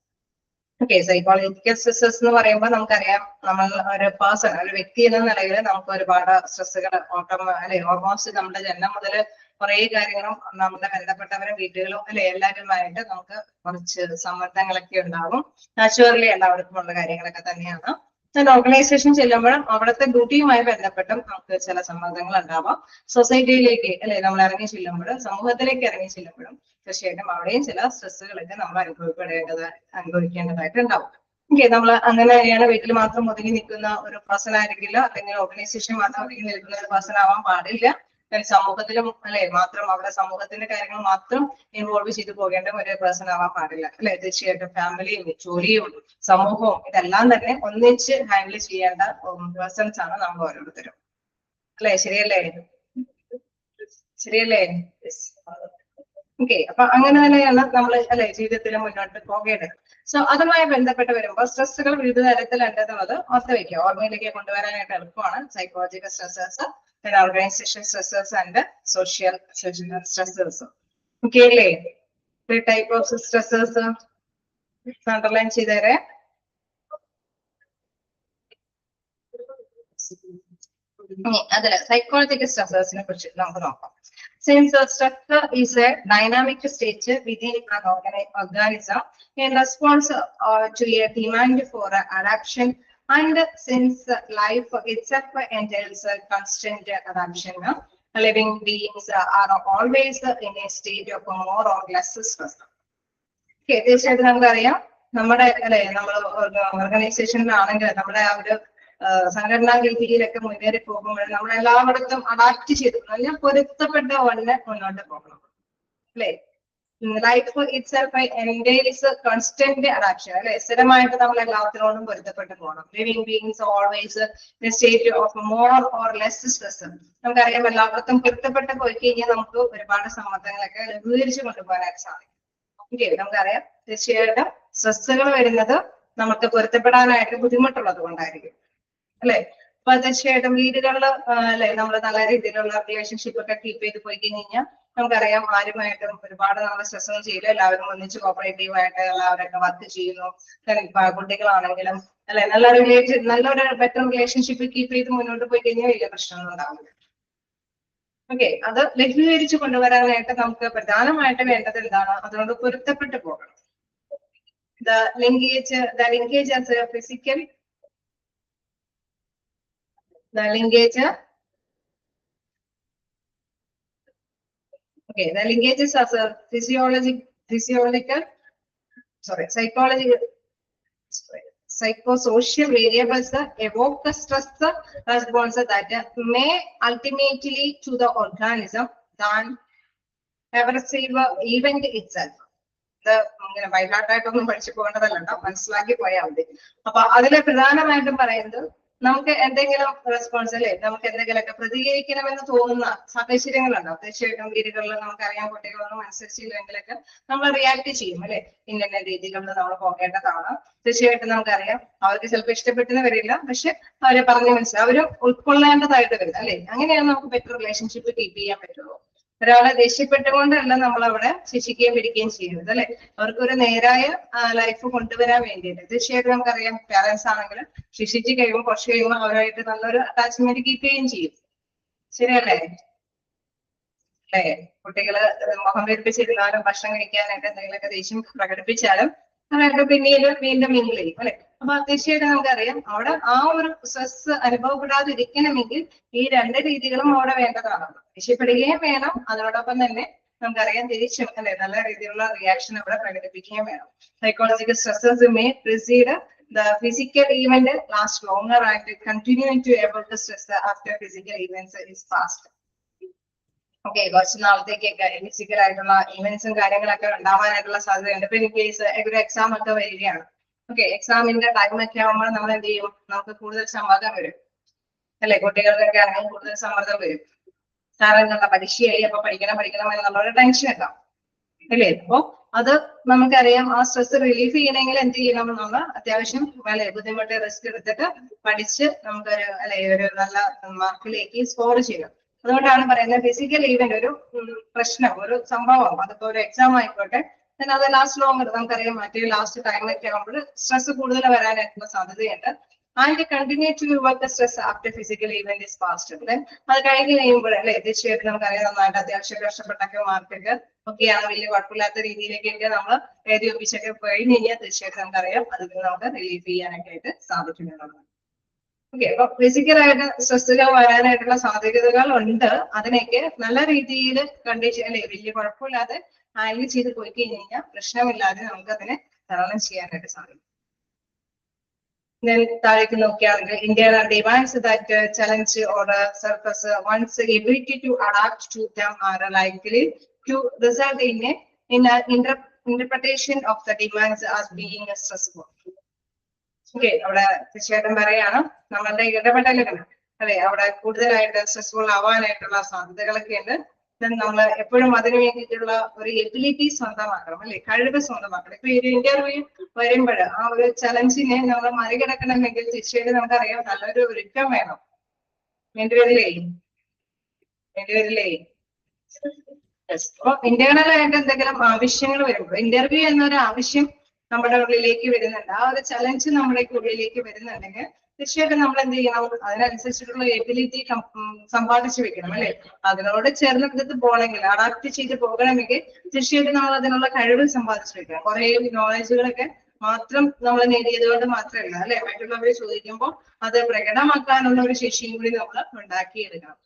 Okay, psychological stressors എന്ന് പറയുമ്പോൾ നമുക്കറിയാം, നമ്മൾ ഒരു പേഴ്സൺ ഒരു വ്യക്തി എന്ന നിലയിൽ നമുക്ക് ഒരുപാട് സ്ട്രെസ്സുകൾ അല്ലെ ഓൾമോസ്റ്റ് നമ്മുടെ ജന്മം മുതൽ കുറെ കാര്യങ്ങളും നമ്മുടെ ബന്ധപ്പെട്ടവരും വീട്ടുകളും അല്ലെ എല്ലാവരുമായിട്ട് നമുക്ക് കുറച്ച് സമ്മർദ്ദങ്ങളൊക്കെ ഉണ്ടാവും. നാച്ചുറലി എല്ലാവർക്കും ഉള്ള കാര്യങ്ങളൊക്കെ തന്നെയാണ്. ഓർഗനൈസേഷൻ ചെല്ലുമ്പോഴും അവിടുത്തെ ഡ്യൂട്ടിയുമായി ബന്ധപ്പെട്ടും നമുക്ക് ചില സമ്മർദ്ദങ്ങൾ ഉണ്ടാവാം. സൊസൈറ്റിയിലേക്ക് അല്ലെ നമ്മൾ ഇറങ്ങി ചെല്ലുമ്പോഴും സമൂഹത്തിലേക്ക് ഇറങ്ങി ചെല്ലുമ്പോഴും തീർച്ചയായിട്ടും അവിടെയും ചില സ്ട്രെസ്സുകളൊക്കെ നമ്മൾ അനുഭവിക്കേണ്ടതായിട്ട് ഉണ്ടാവും. ഓക്കെ, നമ്മൾ അങ്ങനെയാണ് വീട്ടിൽ മാത്രം ഒതുങ്ങി നിൽക്കുന്ന ഒരു പേഴ്സൺ ആയിരിക്കില്ല, അല്ലെങ്കിൽ ഓർഗനൈസേഷൻ മാത്രം ഒതുങ്ങി നിൽക്കുന്ന ഒരു പേഴ്സൺ ആവാൻ പാടില്ല. സമൂഹത്തിലും അല്ലെ മാത്രം അവിടെ സമൂഹത്തിന്റെ കാര്യങ്ങൾ മാത്രം ഇൻവോൾവ് ചെയ്ത് പോകേണ്ട ഒരു പേഴ്സൺ ആവാൻ പാടില്ല അല്ലെ? തീർച്ചയായിട്ടും ഫാമിലിയും ജോലിയും സമൂഹവും ഇതെല്ലാം തന്നെ ഒന്നിച്ച് ഹാൻഡിൽ ചെയ്യേണ്ട പേഴ്സൺസ് ആണ് നമ്മൾ ഓരോരുത്തരും അല്ലെ? ശരിയല്ലേ? ശരിയല്ലേ? ഓക്കെ, അപ്പൊ അങ്ങനെ തന്നെയാണ് നമ്മൾ അല്ലെ ജീവിതത്തിൽ മുന്നോട്ട് പോകേണ്ടത്. സോ അതുമായി ബന്ധപ്പെട്ട് വരുമ്പോൾ സ്ട്രെസ്സുകൾ വിവിധ തരത്തിലുണ്ടെന്നുള്ളത് ഓർത്ത് വെക്കുക. ഓർമ്മയിലേക്ക് കൊണ്ടുവരാനായിട്ട് എളുപ്പമാണ്. Psychological stressors, organization stressors and social stressors. Okay അല്ലേ? 3 type ഓഫ് സ്ട്രെസ്സേഴ്സ് അണ്ടർലൈൻ ചെയ്തേരെ. അതില് സൈക്കോളജിക്കൽ സ്ട്രെസ്സേഴ്സിനെ കുറിച്ച് നമുക്ക് നോക്കാം. Since the structure is a dynamic state within an organism in response to a demand for adaptation, and since life itself entails a constant adaptation, living beings are always in a state of more or less stress. Okay, തീർച്ചയായിട്ടും നമുക്കറിയാം, നമ്മുടെ അല്ലെ നമ്മൾ ഓർഗനൈസേഷനിലാണെങ്കിൽ നമ്മുടെ ആ ഒരു സംഘടനാ രീതിയിലൊക്കെ മുന്നേറി പോകുമ്പോൾ നമ്മൾ എല്ലായിടത്തും അഡാപ്റ്റ് ചെയ്ത് നല്ല പൊരുത്തപ്പെട്ട വണ്ണ് മുന്നോട്ട് പോകണം അല്ലെ? ലൈഫ് ഇറ്റ്സെൽഫ് എൻറ്റെയിൽസ് കോൺസ്റ്റന്റ് അഡാപ്ഷൻ അല്ലെ? സ്ഥിരമായിട്ട് നമ്മൾ എല്ലാത്തിനോടും പൊരുത്തപ്പെട്ട് പോകണം. Living beings always state of more or less stress. നമുക്കറിയാം, എല്ലായിടത്തും പൊരുത്തപ്പെട്ട് പോയി കഴിഞ്ഞാൽ നമുക്ക് ഒരുപാട് സമ്മർദ്ദങ്ങളൊക്കെ ലഘൂകരിച്ച് കൊണ്ടുപോകാനായിട്ട് സാധിക്കും. ഓക്കെ, നമുക്കറിയാം തീർച്ചയായിട്ടും സ്ട്രെസ്സുകൾ വരുന്നത് നമുക്ക് പൊരുത്തപ്പെടാനായിട്ട് ബുദ്ധിമുട്ടുള്ളത് കൊണ്ടായിരിക്കും അല്ലെ? അപ്പൊ തീർച്ചയായിട്ടും വീടുകളിൽ അല്ലെ നമ്മൾ നല്ല രീതിയിലുള്ള റിലേഷൻഷിപ്പ് ഒക്കെ കീപ്പ് ചെയ്ത് പോയി കഴിഞ്ഞാൽ നമുക്കറിയാം ആരുമായിട്ടും ഒരുപാട് നമ്മൾ സ്ട്രെസ് ഒന്നും ചെയ്യില്ല. എല്ലാവരും ഒന്നിച്ച് കോപ്പറേറ്റീവ് ആയിട്ട് എല്ലാവരൊക്കെ വർക്ക് ചെയ്യുന്നു. കുട്ടികളാണെങ്കിലും അല്ലെ നല്ലൊരു ബെറ്റർ റിലേഷൻഷിപ്പ് കീപ്പ് ചെയ്ത് മുന്നോട്ട് പോയി കഴിഞ്ഞാൽ വലിയ പ്രശ്നമൊന്നും ഉണ്ടാവില്ല. ഓക്കെ, അത് ലഘൂകരിച്ച് കൊണ്ടുവരാനായിട്ട് നമുക്ക് പ്രധാനമായിട്ട് വേണ്ടത് എന്താണ്? അതുകൊണ്ട് പൊരുത്തപ്പെട്ടു പോകണം. The linkage as a physical, the linkage, okay, the linkages as a physiological, psychosocial variables evoke the stress response that may ultimately to the organism than aversive event itself. ഇങ്ങനെ ബൈഹാർട്ടായിട്ടൊന്നും പഠിച്ചു പോകേണ്ടതല്ല കേട്ടോ, മനസ്സിലാക്കി പോയാൽ മതി. അപ്പൊ അതിലെ പ്രധാനമായിട്ടും പറയുന്നത് നമുക്ക് എന്തെങ്കിലും റെസ്പോൺസ് അല്ലെ, നമുക്ക് എന്തെങ്കിലുമൊക്കെ പ്രതികരിക്കണമെന്ന് തോന്നുന്ന സാഹചര്യങ്ങളുണ്ടാവും. തീർച്ചയായിട്ടും വീടുകളിൽ നമുക്കറിയാം കുട്ടികളൊന്നും അനുസരിച്ചില്ലെങ്കിലൊക്കെ നമ്മൾ റിയാക്ട് ചെയ്യും അല്ലെ, ഇന്ന രീതികളിൽ നമ്മൾ പോകേണ്ടതാണ്. തീർച്ചയായിട്ടും നമുക്കറിയാം അവർക്ക് ചിലപ്പോൾ ഇഷ്ടപ്പെട്ടെന്ന് വരില്ല, പക്ഷെ അവരെ പറഞ്ഞു മനസ്സിലാവും, അവരും ഉൾക്കൊള്ളേണ്ടതായിട്ട് വരും അല്ലെ. അങ്ങനെയാണ് നമുക്ക് ബെറ്റർ റിലേഷൻഷിപ്പ് കീപ്പ് ചെയ്യാൻ പറ്റുള്ളൂ. ഒരാളെ ദേഷ്യപ്പെട്ടുകൊണ്ടല്ല നമ്മൾ അവിടെ ശിക്ഷിക്കുകയും പിടിക്കുകയും ചെയ്യുന്നത് അല്ലെ, അവർക്കൊരു നേരായ ലൈഫ് കൊണ്ടുവരാൻ വേണ്ടിയിട്ട്. തീർച്ചയായിട്ടും നമുക്കറിയാം പാരന്റ്സ് ആണെങ്കിൽ ശിക്ഷിച്ച് കഴിയുമ്പോൾ കുറച്ച് കഴിയുമ്പോൾ അവരായിട്ട് നല്ലൊരു അറ്റാച്ച്മെന്റ് കീപ്പ് ചെയ്യുകയും ചെയ്യും. ശരിയല്ലേ അല്ലേ? കുട്ടികള് മുഖം വീർപ്പിച്ചിരുന്നാലും ഭക്ഷണം കഴിക്കാനായിട്ട് എന്തെങ്കിലുമൊക്കെ ദേഷ്യം പ്രകടിപ്പിച്ചാലും അവരായിട്ട് പിന്നീട് വീണ്ടും മിങ്കിൾ ചെയ്യും അല്ലെ. അപ്പൊ തീർച്ചയായിട്ടും നമുക്കറിയാം അവിടെ ആ ഒരു സ്ട്രെസ് അനുഭവപ്പെടാതിരിക്കണമെങ്കിൽ ഈ രണ്ട് രീതികളും അവിടെ വേണ്ടതാണ്. ദേഷ്യപ്പെടുകയും വേണം, അതോടൊപ്പം തന്നെ നമുക്കറിയാം തിരിച്ചും അല്ലെ നല്ല രീതിയിലുള്ള റിയാക്ഷൻ അവിടെ പ്രകടിപ്പിക്കുകയും വേണം. Psychological stresses may precede the physical event last longer and continuing to evoke the stress after physical events is past. Okay, കുറച്ച് നാളത്തേക്കൊക്കെ ഫിസിക്കൽ ആയിട്ടുള്ള ഇവന്റ്സും കാര്യങ്ങളൊക്കെ ഉണ്ടാവാനായിട്ടുള്ള സാധ്യതയുണ്ട്. ഇപ്പൊ ഇൻ കേസ് ഒരു എക്സാം ഒക്കെ വരികയാണ്, ഓക്കെ, എക്സാമിന്റെ ടൈം ഒക്കെ ആകുമ്പോൾ നമ്മൾ എന്ത് ചെയ്യും, നമുക്ക് കൂടുതൽ സമ്മർദ്ദം വരും അല്ലെ, കുട്ടികൾക്കൊക്കെ ആണെങ്കിൽ കൂടുതൽ സമ്മർദ്ദം വരും. കാരണം എന്താ, പരീക്ഷയായി അപ്പൊ പഠിക്കണം എന്നുള്ളൊരു ടെൻഷൻ ഉണ്ടാവും അല്ലേ. അപ്പൊ അത് നമുക്കറിയാം, ആ സ്ട്രെസ് റിലീഫ് ചെയ്യണമെങ്കിൽ എന്ത് ചെയ്യണം, നമ്മൾ അത്യാവശ്യം അല്ലെ ബുദ്ധിമുട്ട് റിസ്ക് എടുത്തിട്ട് പഠിച്ച് നമുക്കൊരു അല്ലെ ഒരു നല്ല മാർക്കിലേക്ക് സ്കോർ ചെയ്യണം. അതുകൊണ്ടാണ് പറയുന്നത് ഫിസിക്കൽ ഈവന്റ് ഒരു പ്രശ്നം, ഒരു സംഭവം, അതിപ്പോ ഒരു എക്സാം ആയിക്കോട്ടെ, അത് ലാസ്റ്റ് ലോങ്ങർ നമുക്കറിയാം മറ്റേ ലാസ്റ്റ് ടൈമൊക്കെ ആകുമ്പോൾ സ്ട്രെസ് കൂടുതൽ വരാനായിട്ടുള്ള സാധ്യതയുണ്ട്. And continue to work the stress after physical event is past. അത് കഴിഞ്ഞ് കഴിയുമ്പോൾ അല്ലെ തീർച്ചയായിട്ടും നമുക്കറിയാം നന്നായിട്ട് അത്യാവശ്യം കഷ്ടപ്പെട്ടൊക്കെ മാർക്കൊക്കെ ഒക്കെയാണ് വലിയ കുഴപ്പമില്ലാത്ത രീതിയിലേക്കൊക്കെ നമ്മൾ എഴുതി ഒപ്പിച്ചൊക്കെ കഴിഞ്ഞ് കഴിഞ്ഞാൽ തീർച്ചയായിട്ടും നമുക്കറിയാം അതിൽ നമുക്ക് റിലീഫ് ചെയ്യാനൊക്കെ ആയിട്ട് സാധിക്കുന്നുള്ളതാണ്. ഓക്കെ, അപ്പൊ ഫിസിക്കലായിട്ട് സ്ട്രെസ്സുകൾ വരാനായിട്ടുള്ള സാധ്യതകൾ ഉണ്ട്. അതിനൊക്കെ നല്ല രീതിയിൽ കണ്ടീഷൻ അല്ലെ വലിയ കുഴപ്പമില്ലാതെ ഹാൻഡിൽ ചെയ്ത് പോയി കഴിഞ്ഞാൽ പ്രശ്നമില്ലാതെ നമുക്ക് അതിനെ തരണം ചെയ്യാനായിട്ട് സാധിക്കും. താഴേക്ക് നോക്കിയാണെങ്കിൽ Indian demands that challenge or surface one's ability to adapt to them are likely to result in interpretation of the demands as being stressful. Okay, അവിടെ തീർച്ചയായിട്ടും പറയാണ് നമ്മളുടെ ഇടപെടലുകൾ അല്ലെ അവിടെ കൂടുതലായിട്ട് സ്ട്രെസ്ഫുൾ ആവാനായിട്ടുള്ള സാധ്യതകളൊക്കെ ഉണ്ട്. നമ്മൾ എപ്പോഴും അതിനു വേണ്ടിയിട്ടുള്ള ഒരു എബിലിറ്റി സ്വന്തമാക്കണം അല്ലെ, കഴിവ് സ്വന്തമാക്കണം. ഇപ്പൊ ഒരു ഇന്റർവ്യൂ വരുമ്പോൾ ആ ഒരു ചലഞ്ചിനെ നമ്മൾ മറികടക്കണമെങ്കിൽ തീർച്ചയായിട്ടും നമുക്കറിയാം നല്ലൊരു ഒരുക്കം വേണം. വേണ്ടിവരില്ലേ? അപ്പൊ ഇന്റേണൽ ആയിട്ട് എന്തെങ്കിലും ആവശ്യങ്ങൾ വരുമ്പോൾ ഇന്റർവ്യൂ എന്നൊരു ആവശ്യം നമ്മുടെ ഉള്ളിലേക്ക് വരുന്നുണ്ട്, ആ ഒരു ചലഞ്ച് നമ്മുടെ ഉള്ളിലേക്ക് വരുന്നുണ്ടെങ്കിൽ തീർച്ചയായിട്ടും നമ്മൾ എന്ത് ചെയ്യണം, അതിനനുസരിച്ചിട്ടുള്ള എബിലിറ്റി സമ്പാദിച്ചു വെക്കണം അല്ലെ. അതിനോട് ചേർന്നെടുത്ത് പോകണമെങ്കിൽ അഡാപ്റ്റ് ചെയ്ത് പോകണമെങ്കിൽ തീർച്ചയായിട്ടും നമ്മൾ അതിനുള്ള കഴിവ് സമ്പാദിച്ചു വെക്കണം. കുറെ നോളജുകളൊക്കെ മാത്രം നമ്മൾ നേടിയത് കൊണ്ട് മാത്രമല്ല അല്ലെ, മറ്റുള്ളവരെ ചോദിക്കുമ്പോൾ അത് പ്രകടമാക്കാനുള്ള ഒരു ശേഷിയും കൂടി നമ്മൾ ഉണ്ടാക്കിയെടുക്കണം.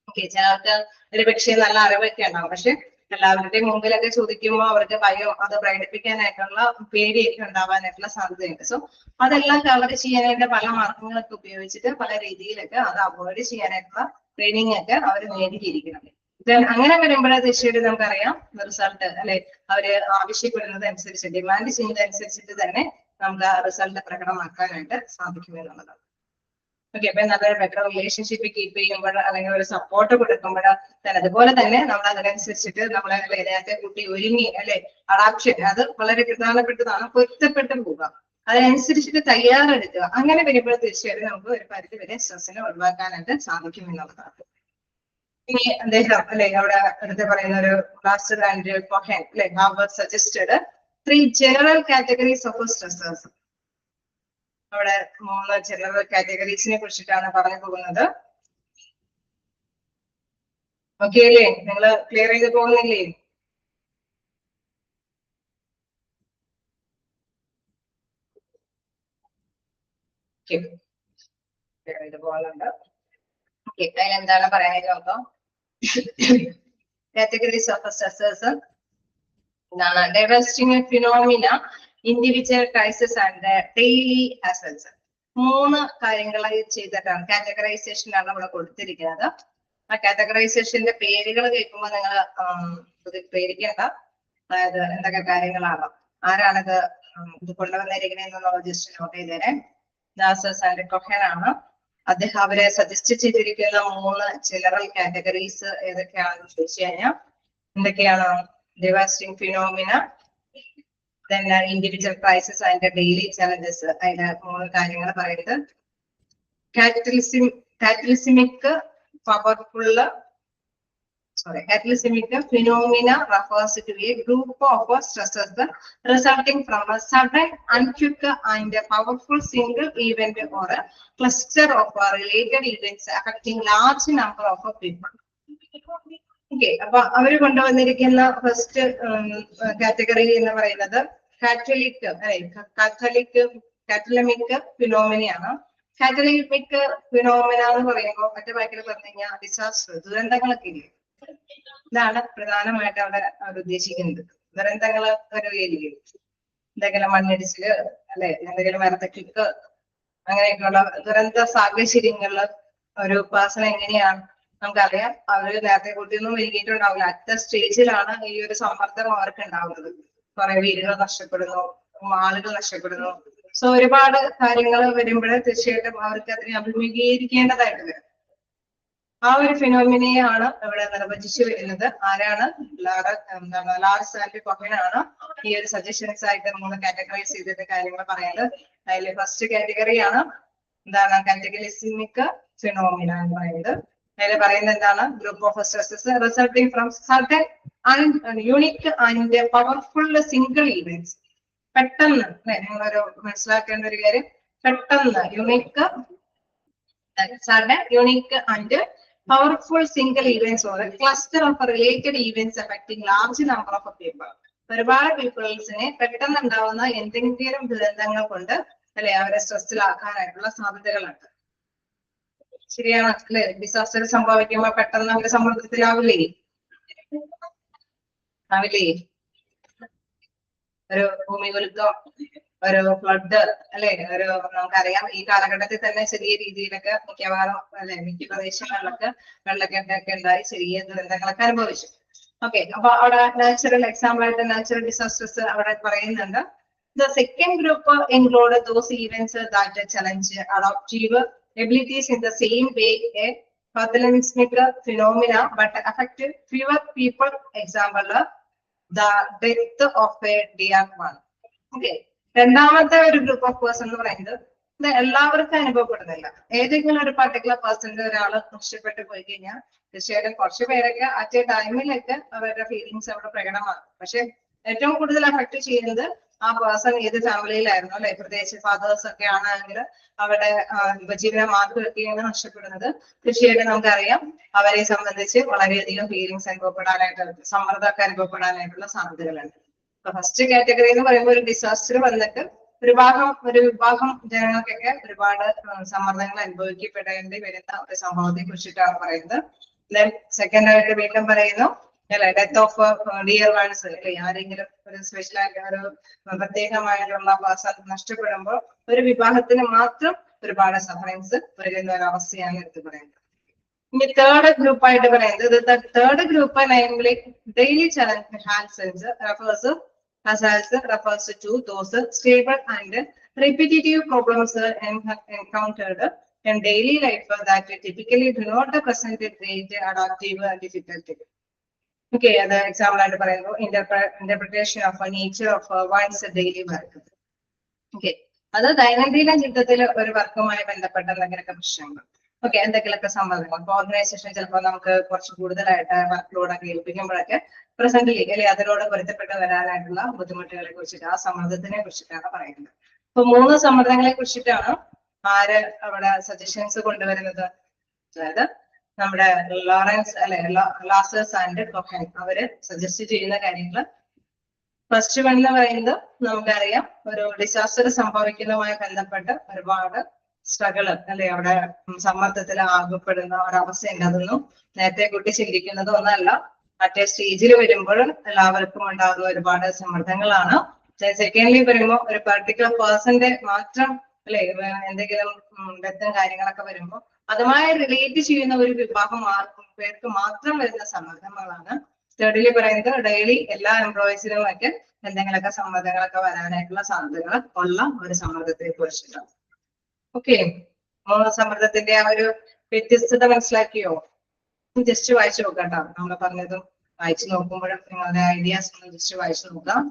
ഓക്കെ, ചിലർക്ക് ഒരുപക്ഷെ നല്ല അറിവൊക്കെ ഉണ്ടാവും, പക്ഷെ എല്ലാവരുടെയും മുമ്പിലൊക്കെ ചോദിക്കുമ്പോൾ അവർക്ക് ഭയം, അത് പ്രകടിപ്പിക്കാനായിട്ടുള്ള പേടിയൊക്കെ ഉണ്ടാവാനായിട്ടുള്ള സാധ്യതയുണ്ട്. സോ അതെല്ലാം കവർ ചെയ്യാനായിട്ട് പല മാർഗങ്ങളൊക്കെ ഉപയോഗിച്ചിട്ട് പല രീതിയിലൊക്കെ അത് അവോയ്ഡ് ചെയ്യാനായിട്ടുള്ള ട്രെയിനിങ് ഒക്കെ അവർ നേടിയിരിക്കണം. അങ്ങനെ വരുമ്പോഴേ തീർച്ചയായിട്ടും നമുക്കറിയാം റിസൾട്ട് അല്ലെ അവര് ആവശ്യപ്പെടുന്നത് അനുസരിച്ച് ഡിമാൻഡ് ചെയ്യുന്നതനുസരിച്ചിട്ട് തന്നെ നമുക്ക് ആ റിസൾട്ട് പ്രകടമാക്കാനായിട്ട് സാധിക്കുമെന്നുള്ളതാണ്. ഓക്കെ, അപ്പൊ നല്ലൊരു ബെറ്റർ റിലേഷൻഷിപ്പ് കീപ്പ് ചെയ്യുമ്പോൾ അല്ലെങ്കിൽ ഒരു സപ്പോർട്ട് കൊടുക്കുമ്പോൾ അതുപോലെ തന്നെ നമ്മൾ അതിനനുസരിച്ചിട്ട് നമ്മളെ നേരത്തെ കുട്ടി ഒരുങ്ങി അല്ലെ അഡാപ്ഷൻ അത് വളരെ പ്രധാനപ്പെട്ടതാണ്. പൊരുത്തപ്പെട്ടു പോവുക, അതിനനുസരിച്ചിട്ട് തയ്യാറെടുക്കുക. അങ്ങനെ വരുമ്പോൾ തീർച്ചയായിട്ടും നമുക്ക് ഒരു പരിധി വരെ സ്ട്രെസ്സിനെ ഒഴിവാക്കാനായിട്ട് സാധിക്കും എന്നുള്ളതാണ്. ഇനി അദ്ദേഹം അല്ലെ അവിടെ അടുത്ത് പറയുന്ന ഒരു മാസ്റ്റർ ആൻഡ് കൊഹൻ അല്ലെ Harvard suggested 3 general categories of stresses. അവിടെ 3 ജനറൽ കാറ്റഗറീസിനെ കുറിച്ചിട്ടാണ് പറഞ്ഞു പോകുന്നത്. ഓക്കെ അല്ലേ, നിങ്ങൾ ക്ലിയർ ചെയ്ത് പോകുന്നില്ലേ? ക്ലിയർ ചെയ്ത് പോകുന്നുണ്ട്. ഓക്കെ, അതിലെന്താണ് പറയാനായിട്ട് നോക്കാം. Categories of stressors. എന്താണ് diversity phenomena, individual crisis and daily hassles. 3 കാര്യങ്ങളായി ചെയ്തിട്ടാണ് കാറ്റഗറൈസേഷനാണ് ഇവിടെ കൊടുത്തിരിക്കുന്നത്. ആ കാറ്റഗറൈസേഷന്റെ പേരുകൾ കേൾക്കുമ്പോൾ നിങ്ങൾ പേടിക്കേണ്ട. അതായത് എന്തൊക്കെ കാര്യങ്ങളാണ്, ആരാണിത് ഇത് കൊണ്ടുവന്നിരിക്കുന്നത് just not ചെയ്തേരെ. Nurses and Cohen ആണ്. അദ്ദേഹം അവരെ സജസ്റ്റ് ചെയ്തിരിക്കുന്ന 3 ജനറൽ കാറ്റഗറീസ് ഏതൊക്കെയാണെന്ന് ചോദിച്ചു കഴിഞ്ഞാൽ എന്തൊക്കെയാണ്? ഡിവാസ്റ്റിംഗ് phenomena, then individual crisis and daily challenges. അതിന് 3 കാര്യങ്ങൾ പറയുന്നത്. Catalytic phenomena refers to a group of stresses resulting from a sudden, unquick and powerful single event or a cluster of related events affecting large number of people. Okay, അപ്പൊ അവര് കൊണ്ടുവന്നിരിക്കുന്ന first category എന്ന് പറയുന്നത് കാറ്റലമിക് ഫിനോമിനയാണ്. കാറ്റലമിക് phenomena എന്ന് പറയുമ്പോൾ മറ്റു വാക്കിൽ പറഞ്ഞു കഴിഞ്ഞാൽ ഡിസാസ്റ്റർ, ദുരന്തങ്ങളൊക്കെ ഇല്ലേ, ഇതാണ് പ്രധാനമായിട്ട് അവിടെ അവർ ഉദ്ദേശിക്കുന്നത്. ദുരന്തങ്ങള് ഒരു ഏരിയയിൽ എന്തെങ്കിലും മണ്ണിടിച്ചില് അല്ലെ, എന്തെങ്കിലും മരത്തക്കിക്ക്, അങ്ങനെയൊക്കെയുള്ള ദുരന്ത സാഹചര്യങ്ങളില് ഒരു പേഴ്സൺ എങ്ങനെയാണ് നമുക്കറിയാം. അവര് നേരത്തെ കൂട്ടിയൊന്നും വൈകിട്ടുണ്ടാവില്ല. അടുത്ത സ്റ്റേജിലാണ് ഈ ഒരു സമ്മർദ്ദം അവർക്ക് ഉണ്ടാവുന്നത്. കുറെ വീടുകൾ നഷ്ടപ്പെടുന്നു, ആളുകൾ നഷ്ടപ്പെടുന്നു. സോ ഒരുപാട് കാര്യങ്ങൾ വരുമ്പോൾ തീർച്ചയായിട്ടും അവർക്ക് അതിനെ അഭിമുഖീകരിക്കേണ്ടതായിട്ട് വരും. ആ ഒരു ഫിനോമിനയാണ് ഇവിടെ നിർവചിച്ചു വരുന്നത്. ആരാണ്? ലാർസ് ആൻഡ് കൊഹനാണ് ഈ ഒരു സജഷൻസ് ആയിട്ട് 3 കാറ്റഗറൈസ് ചെയ്തിട്ട് കാര്യങ്ങൾ പറയുന്നത്. അതിൽ ഫസ്റ്റ് കാറ്റഗറിയാണ് എന്താണ് കാറ്റഗറിസ്മിക് ഫിനോമിന എന്ന് പറയുന്നത്. അതിൽ പറയുന്നത് എന്താണ്? Group of stresses resulting from sudden and unique and powerful single events. പെട്ടെന്ന് നിങ്ങളൊരു മനസ്സിലാക്കേണ്ട ഒരു കാര്യം, പെട്ടെന്ന് unique and powerful single events or a cluster of related events affecting large number of people. ഒരുപാട് പീപ്പിൾസിനെ പെട്ടെന്ന് ഉണ്ടാവുന്ന എന്തെങ്കിലും ദുരന്തങ്ങൾ കൊണ്ട് അല്ലെ അവരെ സ്ട്രെസ്സിലാക്കാനായിട്ടുള്ള സാധ്യതകളുണ്ട്. ശരിയാണ് അല്ലെ? ഡിസാസ്റ്റർ സംഭവിക്കുമ്പോൾ പെട്ടെന്ന് അവര് സമ്മർദ്ദത്തിലാവില്ലേ? ഒരു ഭൂമികുലുക്കം, ഒരു ഫ്ലഡ് അല്ലെ, ഒരു നമുക്കറിയാം ഈ കാലഘട്ടത്തിൽ തന്നെ ചെറിയ രീതിയിലൊക്കെ മിക്കവാറും അല്ലെ മിക്ക പ്രദേശങ്ങളിലൊക്കെ വെള്ളക്കെട്ടൊക്കെ ഉണ്ടായി ചെറിയ ദുരന്തങ്ങളൊക്കെ അനുഭവിച്ചു. ഓക്കെ, അപ്പൊ അവിടെ നാച്ചുറൽ എക്സാമ്പിൾ ആയിട്ട് നാച്ചുറൽ ഡിസാസ്റ്റേഴ്സ് അവിടെ പറയുന്നുണ്ട്. The second group include those events that challenge adaptive abilities in the same way a cataclysmic phenomena but affect fewer people. Example, the death of a dear one. Okay. രണ്ടാമത്തെ ഒരു group of person എന്ന് പറയുന്നത് ഇത് എല്ലാവർക്കും അനുഭവപ്പെടുന്നില്ല. ഏതെങ്കിലും ഒരു particular പേഴ്സണിന്റെ ഒരാള് നഷ്ടപ്പെട്ടു പോയി കഴിഞ്ഞാൽ തീർച്ചയായിട്ടും കുറച്ചു പേരൊക്കെ അറ്റ് എ ടൈമിലൊക്കെ അവരുടെ ഫീലിങ്സ് അവിടെ പ്രകടമാകും. പക്ഷെ ഏറ്റവും കൂടുതൽ അഫക്ട് ചെയ്യുന്നത് ആ പേഴ്സൺ ഏത് ഫാമിലിയിലായിരുന്നു അല്ലെ, പ്രത്യേകിച്ച് ഫാദേഴ്സ് ഒക്കെ ആണെങ്കിൽ അവരുടെ ഉപജീവന മാർഗമൊക്കെയാണ് നഷ്ടപ്പെടുന്നത്. തീർച്ചയായിട്ടും നമുക്കറിയാം അവരെ സംബന്ധിച്ച് വളരെയധികം ഫീലിങ്സ് അനുഭവപ്പെടാനായിട്ട്, സമ്മർദ്ദമൊക്കെ അനുഭവപ്പെടാനായിട്ടുള്ള സാധ്യതകളുണ്ട്. ഫസ്റ്റ് കാറ്റഗറി എന്ന് പറയുമ്പോൾ ഒരു ഡിസാസ്റ്റർ വന്നിട്ട് ഒരു വിഭാഗം ജനങ്ങൾക്കൊക്കെ ഒരുപാട് സമ്മർദ്ദങ്ങൾ അനുഭവിക്കപ്പെടേണ്ടി വരുന്ന ഒരു സംഭവത്തെ കുറിച്ചിട്ടാണ് പറയുന്നത്. ദെൻ സെക്കൻഡ് ആയിട്ട് വീണ്ടും പറയുന്നു അല്ലെ ഡെത്ത് ഓഫ് ഡിയർ വൺസ് അല്ലെ, ആരെങ്കിലും ഒരു സ്പെഷ്യൽ ആയിട്ട് ഒരു പ്രത്യേകമായിട്ടുള്ള പേഴ്സൺ നഷ്ടപ്പെടുമ്പോൾ ഒരു വിഭാഗത്തിന് മാത്രം ഒരുപാട് സഫറിങ്സ് വരുന്ന ഒരു അവസ്ഥയാണ് എടുത്തു പറയുന്നത്. ഇനി തേർഡ് ഗ്രൂപ്പായിട്ട് പറയുന്നത് third group namely daily challenge refers to those stable and repetitive problems encountered in daily life that typically do not present great adaptive difficulty. Okay, the example ആയിട്ട് പറയുന്നു interpretation of a nature of one's daily work. Okay, അത് ദൈനംദിന ജീവിതത്തിൽ ഒരു വർക്കുമായി ബന്ധപ്പെട്ട എന്തെങ്കിലുമൊക്കെ പ്രശ്നങ്ങൾ, okay, എന്തെങ്കിലുമൊക്കെ സമ്മർദ്ദങ്ങൾ. അപ്പൊ ഓർഗനൈസേഷൻ ചിലപ്പോൾ നമുക്ക് കുറച്ച് കൂടുതലായിട്ട് വർക്ക് ലോഡൊക്കെ ഏൽപ്പിക്കുമ്പോഴൊക്കെ പ്രസന്റിലി അല്ലെ അതിനോട് പൊരുത്തപ്പെട്ട് വരാനായിട്ടുള്ള ബുദ്ധിമുട്ടുകളെ കുറിച്ചിട്ട്, ആ സമ്മർദ്ദത്തിനെ കുറിച്ചിട്ടാണ് പറയുന്നത്. അപ്പൊ 3 സമ്മർദ്ദങ്ങളെ കുറിച്ചിട്ടാണ് ആര് അവിടെ സജഷൻസ് കൊണ്ടുവരുന്നത്. അതായത് നമ്മുടെ ലോറൻസ് അല്ലെ ലാസേഴ്സ് ആൻഡ് കൊഹൻ അവര് സജസ്റ്റ് ചെയ്യുന്ന കാര്യങ്ങൾ. ഫസ്റ്റ് വൺ എന്ന് പറയുന്നത് നമുക്കറിയാം ഒരു ഡിസാസ്റ്റർ സംഭവിക്കുന്നതുമായി ബന്ധപ്പെട്ട് ഒരുപാട് സ്ട്രഗിള് അല്ലെ, അവിടെ സമ്മർദ്ദത്തിൽ ആകപ്പെടുന്ന ഒരവസ്ഥയുണ്ട്. അതൊന്നും നേരത്തെ കുട്ടി ചിന്തിക്കുന്നത് ഒന്നല്ല. മറ്റേ സ്റ്റേജിൽ വരുമ്പോൾ എല്ലാവർക്കും ഉണ്ടാകുന്ന ഒരുപാട് സമ്മർദ്ദങ്ങളാണ്. സെക്കൻഡ്ലി വരുമ്പോൾ ഒരു പർട്ടിക്കുലർ പേഴ്സന്റെ മാത്രം അല്ലെ എന്തെങ്കിലും ഡെത്തും കാര്യങ്ങളൊക്കെ വരുമ്പോൾ അതുമായി റിലേറ്റ് ചെയ്യുന്ന ഒരു വിഭാഗം പേർക്ക് മാത്രം വരുന്ന സമ്മർദ്ദങ്ങളാണ്. തേർഡില് പറയുന്നത് ഡെയിലി എല്ലാ എംപ്ലോയീസിനും ഒക്കെ എന്തെങ്കിലുമൊക്കെ സമ്മർദ്ദങ്ങളൊക്കെ വരാനായിട്ടുള്ള സാധ്യതകൾ ഉള്ള ഒരു സമ്മർദ്ദത്തെ കുറിച്ചിട്ടാണ്. ഓക്കെ, സമ്മർദ്ദത്തിന്റെ ആ ഒരു വ്യത്യസ്തത മനസ്സിലാക്കിയോ? ജസ്റ്റ് വായിച്ചു നോക്കാം കേട്ടോ. നമ്മൾ പറഞ്ഞതും വായിച്ചു നോക്കുമ്പോഴും നിങ്ങളുടെ ഐഡിയാസ് ഒന്ന് ജസ്റ്റ് വായിച്ചു നോക്കാം.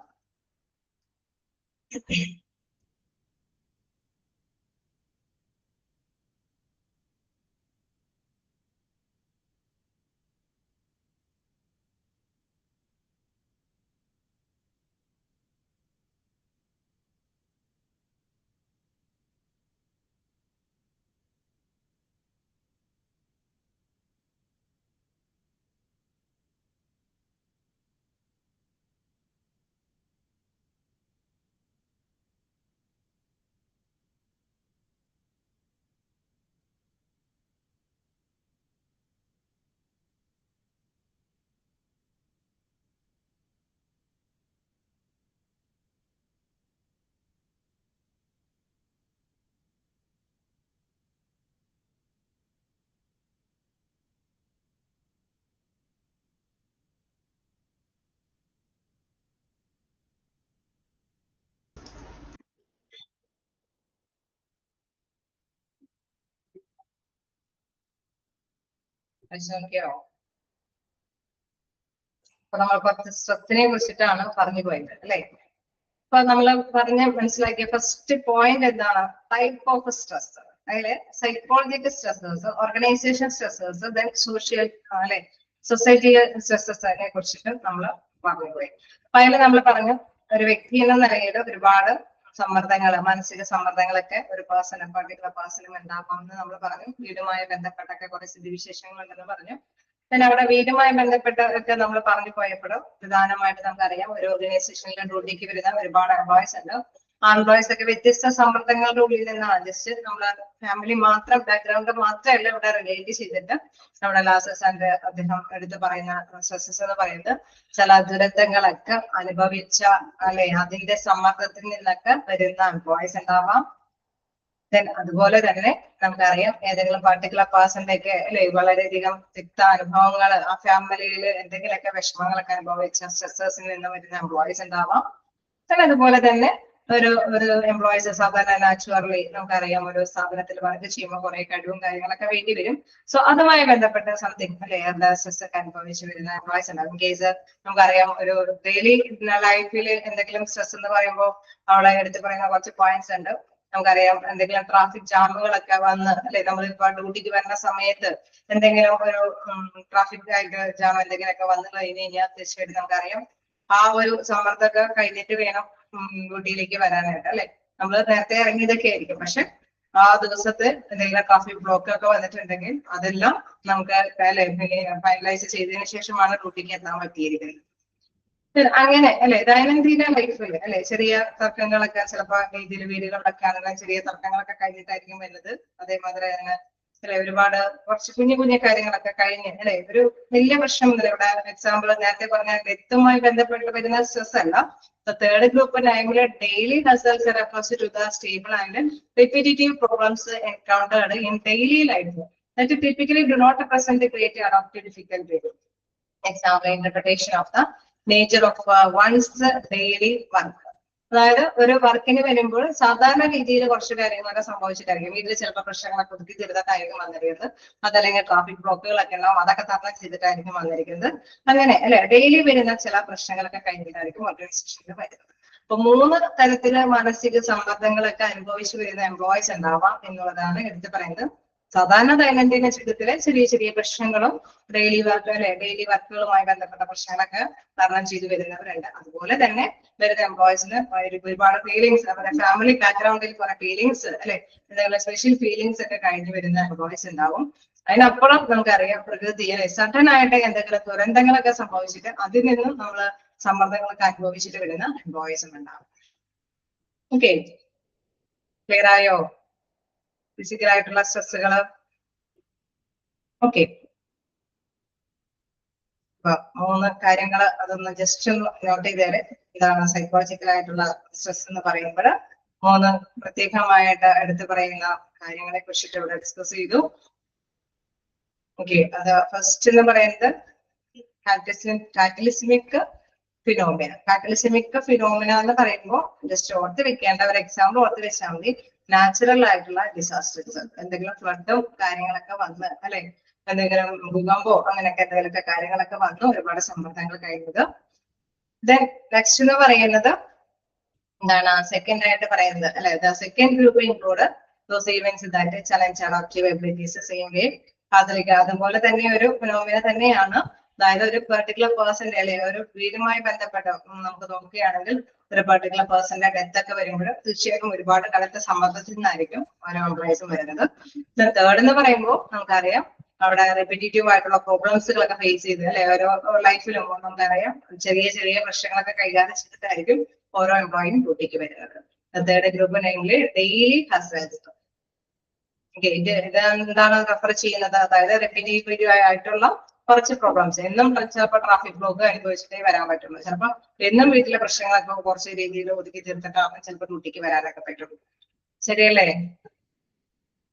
മനസ്സിലാക്കിയോ? അപ്പൊ നമ്മൾ കുറച്ച് സ്ട്രെസ്സിനെ കുറിച്ചിട്ടാണ് പറഞ്ഞു പോയത് അല്ലെ. അപ്പൊ നമ്മൾ മനസ്സിലാക്കിയ ഫസ്റ്റ് പോയിന്റ് എന്താണ്? Type of stress. അതില് psychological stressors, organization stressors, then social അല്ലെ സൊസൈറ്റിയൽ സ്ട്രെസ്സസിനെ കുറിച്ചിട്ട് നമ്മൾ പറഞ്ഞു പോയി. അപ്പൊ അതിൽ നമ്മൾ പറഞ്ഞു ഒരു വ്യക്തി എന്ന നിലയിൽ ഒരുപാട് സമ്മർദ്ദങ്ങൾ, മാനസിക സമ്മർദ്ദങ്ങളൊക്കെ ഒരു പേഴ്സണും പർട്ടിക്കുലർ പേഴ്സണും ഉണ്ടാകുമെന്ന് നമ്മൾ പറഞ്ഞു. വീടുമായി ബന്ധപ്പെട്ടൊക്കെ കുറെ സ്ഥിതിവിശേഷങ്ങൾ ഉണ്ടെന്ന് പറഞ്ഞു. പിന്നെ അവിടെ വീടുമായി ബന്ധപ്പെട്ടൊക്കെ നമ്മൾ പറഞ്ഞു പോയപ്പോഴും പ്രധാനമായിട്ട് നമുക്കറിയാം ഒരു ഓർഗനൈസേഷനിലെ ഡ്യൂട്ടിക്ക് വരുന്ന ഒരുപാട് എംപ്ലോയീസ് ഉണ്ട്. ആ എംപ്ലോയീസ് ഒക്കെ വ്യത്യസ്ത സമ്മർദ്ദങ്ങളുടെ ഉള്ളിൽ നിന്നാണ്. ജസ്റ്റ് നമ്മളെ ഫാമിലി മാത്രം ബാക്ക്ഗ്രൗണ്ട് മാത്രമല്ല ഇവിടെ റിലേറ്റ് ചെയ്തിട്ട് നമ്മുടെ ലാസസ് ആൻഡ് അദ്ദേഹം എടുത്ത് പറയുന്ന സ്ട്രെസ്സസ് എന്ന് പറയുന്നത് ചില ദുരന്തങ്ങളൊക്കെ അനുഭവിച്ച അല്ലെ അതിന്റെ സമ്മർദ്ദത്തിൽ നിന്നൊക്കെ വരുന്ന എംപ്ലോയീസ് ഉണ്ടാവാം. അതുപോലെ തന്നെ നമുക്കറിയാം ഏതെങ്കിലും പർട്ടിക്കുലർ പേഴ്സന്റെ ഒക്കെ അല്ലെ വളരെയധികം തിക്ത അനുഭവങ്ങൾ ആ ഫാമിലിയിൽ എന്തെങ്കിലുമൊക്കെ വിഷമങ്ങളൊക്കെ അനുഭവിച്ച സ്ട്രെസ്സേഴ്സിൽ നിന്ന് വരുന്ന എംപ്ലോയീസ് ഉണ്ടാവാം. അതുപോലെ തന്നെ ഒരു എംപ്ലോയീസ് സാധാരണ നാച്ചുറലി നമുക്കറിയാം ഒരു സ്ഥാപനത്തിൽ വർക്ക് ചെയ്യുമ്പോൾ കുറെ കഴിവും കാര്യങ്ങളൊക്കെ വേണ്ടി വരും. സോ അതുമായി ബന്ധപ്പെട്ട സംതിങ് അല്ലെ സ്ട്രെസ് ഒക്കെ അനുഭവിച്ച് വരുന്ന എംപ്ലോയീസ് ഉണ്ടാകും. കേസ് നമുക്കറിയാം ഒരു ഡെയിലി ലൈഫിൽ എന്തെങ്കിലും സ്ട്രെസ് എന്ന് പറയുമ്പോൾ അവിടെ എടുത്ത് പറയുന്ന കുറച്ച് പോയിന്റ്സ് ഉണ്ട്. നമുക്കറിയാം എന്തെങ്കിലും ട്രാഫിക് ജാമുകളൊക്കെ വന്ന് അല്ലെ നമ്മളിപ്പോ ഡ്യൂട്ടിക്ക് വരുന്ന സമയത്ത് എന്തെങ്കിലും ഒരു ട്രാഫിക് ജാം എന്തെങ്കിലുമൊക്കെ വന്നു കഴിഞ്ഞ് കഴിഞ്ഞാൽ തീർച്ചയായിട്ടും നമുക്കറിയാം ആ ഒരു സമ്മർദ്ദമൊക്കെ കഴിഞ്ഞിട്ട് വേണം ഡ്യൂട്ടിയിലേക്ക് വരാനായിട്ട് അല്ലെ. നമ്മൾ നേരത്തെ ഇറങ്ങിയതൊക്കെ ആയിരിക്കും, പക്ഷെ ആ ദിവസത്തെ എന്തെങ്കിലും ട്രാഫിക് ബ്ലോക്ക് ഒക്കെ വന്നിട്ടുണ്ടെങ്കിൽ അതെല്ലാം നമുക്ക് ഫൈനലൈസ് ചെയ്തതിനു ശേഷമാണ് ഡ്യൂട്ടിക്ക് എത്താൻ പറ്റിയിരിക്കുന്നത്. അങ്ങനെ അല്ലെ ദൈനംദിന ലൈഫിൽ അല്ലെ ചെറിയ തർക്കങ്ങളൊക്കെ ചിലപ്പോ രീതിയിൽ വീടുകളിലൊക്കെ ആണെങ്കിൽ ചെറിയ തർക്കങ്ങളൊക്കെ കഴിഞ്ഞിട്ടായിരിക്കും വരുന്നത്. അതേമാതിരി തന്നെ അല്ലെ ഒരുപാട് കുറച്ച് കുഞ്ഞു കാര്യങ്ങളൊക്കെ കഴിഞ്ഞ് അല്ലെ ഒരു വലിയ പ്രശ്നം ഇവിടെ എക്സാമ്പിൾ നേരത്തെ പറഞ്ഞ ഡെത്തുമായി ബന്ധപ്പെട്ട് വരുന്ന സ്ട്രെസ് അല്ല. തേർഡ് ഗ്രൂപ്പ് ടൈമിൽ daily hassles refers to the stable and repetitive problems encountered in daily life that typically do not present create adopt difficulty. Example interpretation of the nature of one's daily work. അതായത് ഒരു വർക്കിന് വരുമ്പോൾ സാധാരണ രീതിയിൽ കുറച്ച് കാര്യങ്ങളൊക്കെ സംഭവിച്ചിട്ടായിരിക്കും. വീട്ടിൽ ചിലപ്പോൾ പ്രശ്നങ്ങളൊക്കെ ഒതുക്കി തീർത്തിട്ടായിരിക്കും വന്നിരിക്കുന്നത്. അതല്ലെങ്കിൽ ട്രാഫിക് ബ്ലോക്കുകളൊക്കെ ഉണ്ടാവും, അതൊക്കെ തരണം ചെയ്തിട്ടായിരിക്കും വന്നിരിക്കുന്നത്. അങ്ങനെ അല്ലെ ഡെയിലി വരുന്ന ചില പ്രശ്നങ്ങളൊക്കെ കഴിഞ്ഞിട്ടായിരിക്കും ഓർഗനൈസേഷനിൽ വരുന്നത്. അപ്പൊ 3 തരത്തില് മാനസിക സമ്മർദ്ദങ്ങളൊക്കെ അനുഭവിച്ചു വരുന്ന എംപ്ലോയീസ് ഉണ്ടാവാം എന്നുള്ളതാണ് എടുത്തു പറയുന്നത്. സാധാരണ ദൈനംദിന ജീവിതത്തിലെ ചെറിയ പ്രശ്നങ്ങളും ഡെയിലി വർക്കുകളുമായി ബന്ധപ്പെട്ട പ്രശ്നങ്ങളൊക്കെ തരണം ചെയ്തു വരുന്നവരുണ്ട്. അതുപോലെ തന്നെ വരുന്ന എംപ്ലോയീസിന് ഒരുപാട് ഫീലിങ്സ് അവരുടെ ഫാമിലി ബാക്ക്ഗ്രൗണ്ടിൽ കുറെ ഫീലിങ്സ് അല്ലെ എന്തെങ്കിലും സ്പെഷ്യൽ ഫീലിങ്സ് ഒക്കെ കഴിഞ്ഞു വരുന്ന എംപ്ലോയീസ് ഉണ്ടാവും. അതിനപ്പുറം നമുക്കറിയാം പ്രകൃതിയിൽ സഡൻ ആയിട്ട് എന്തെങ്കിലും ദുരന്തങ്ങളൊക്കെ സംഭവിച്ചിട്ട് അതിൽ നിന്നും നമ്മൾ സമ്മർദ്ദങ്ങളൊക്കെ അനുഭവിച്ചിട്ട് വരുന്ന എംപ്ലോയീസും ഉണ്ടാവും. ഓക്കെ, ക്ലിയർ ആയോ? ഫിസിക്കൽ ആയിട്ടുള്ള സ്ട്രെസ്സുകൾ. ഓക്കെ, അപ്പൊ 3 കാര്യങ്ങൾ അതൊന്ന് ജസ്റ്റ് ഒന്ന് നോട്ട് ചെയ്തേരെ. ഇതാണ് സൈക്കോളജിക്കൽ ആയിട്ടുള്ള സ്ട്രെസ് എന്ന് പറയുമ്പോൾ 3 പ്രത്യേകമായിട്ട് എടുത്തു പറയുന്ന കാര്യങ്ങളെ കുറിച്ചിട്ട് ഇവിടെ ഡിസ്കസ് ചെയ്തു. ഓക്കെ, അത് ഫസ്റ്റ് എന്ന് പറയുന്നത് കാറ്റലിസ്മിക് ഫിനോമിന. കാറ്റലിസ്മിക് ഫിനോമിന എന്ന് പറയുമ്പോൾ ജസ്റ്റ് ഓർത്ത് വെക്കേണ്ട ഒരു എക്സാമ്പിൾ ഓർത്ത് വെച്ചാൽ മതി. നാച്ചുറൽ ആയിട്ടുള്ള ഡിസാസ്റ്റേഴ്സ്, എന്തെങ്കിലും ഫ്ലഡും കാര്യങ്ങളൊക്കെ വന്ന് അല്ലെ, എന്തെങ്കിലും ഭൂകമ്പോ അങ്ങനെയൊക്കെ എന്തെങ്കിലുമൊക്കെ കാര്യങ്ങളൊക്കെ വന്ന് ഒരുപാട് സമ്മർദ്ദങ്ങൾ കഴിഞ്ഞത്. ദെൻ നെക്സ്റ്റ് എന്ന് പറയുന്നത് എന്താണ്, സെക്കൻഡ് ആയിട്ട് പറയുന്നത് അല്ലെ, the second group include those events that challenge our capabilities same way. അതുപോലെ തന്നെ ഒരു ഫിനോമിന തന്നെയാണ്. അതായത് ഒരു പെർട്ടിക്കുലർ പേഴ്സന്റെ അല്ലെ ഒരു വീടുമായി ബന്ധപ്പെട്ട നമുക്ക് നോക്കുകയാണെങ്കിൽ ഒരു പെർട്ടിക്കുലർ പേഴ്സന്റെ ഡെത്ത് ഒക്കെ വരുമ്പോൾ തീർച്ചയായിട്ടും ഒരുപാട് കാലത്തെ സമ്മർദ്ദത്തിൽ നിന്നായിരിക്കും ഓരോ എംപ്ലോയീസും വരുന്നത്. തേർഡ് എന്ന് പറയുമ്പോൾ നമുക്കറിയാം അവിടെ റിപ്പീറ്റീവ് ആയിട്ടുള്ള പ്രോബ്ലംസുകളൊക്കെ ഫേസ് ചെയ്ത് അല്ലെ, ഓരോ ലൈഫിലും നമുക്കറിയാം ചെറിയ ചെറിയ പ്രശ്നങ്ങളൊക്കെ കൈകാര്യം ചെയ്തിട്ടായിരിക്കും ഓരോ എംപ്ലോയിയും ഡ്യൂട്ടിക്ക് വരുന്നത്. Third group namely daily hazards. ഇത് എന്താണ് റെഫർ ചെയ്യുന്നത്, അതായത് റിപ്പീറ്റീവ് ആയിട്ടുള്ള കുറച്ച് പ്രോബ്ലംസ്. എന്നും ചിലപ്പോൾ ട്രാഫിക് ബ്ലോക്ക് അനുഭവിച്ചിട്ടേ വരാൻ പറ്റുള്ളൂ. ചിലപ്പോൾ എന്നും വീട്ടിലെ പ്രശ്നങ്ങളൊക്കെ കുറച്ച് രീതിയിൽ ഒതുക്കി തീർത്തിട്ടാണ് ചിലപ്പോൾ ഡ്യൂട്ടിക്ക് വരാനൊക്കെ പറ്റുള്ളൂ. ശരിയല്ലേ?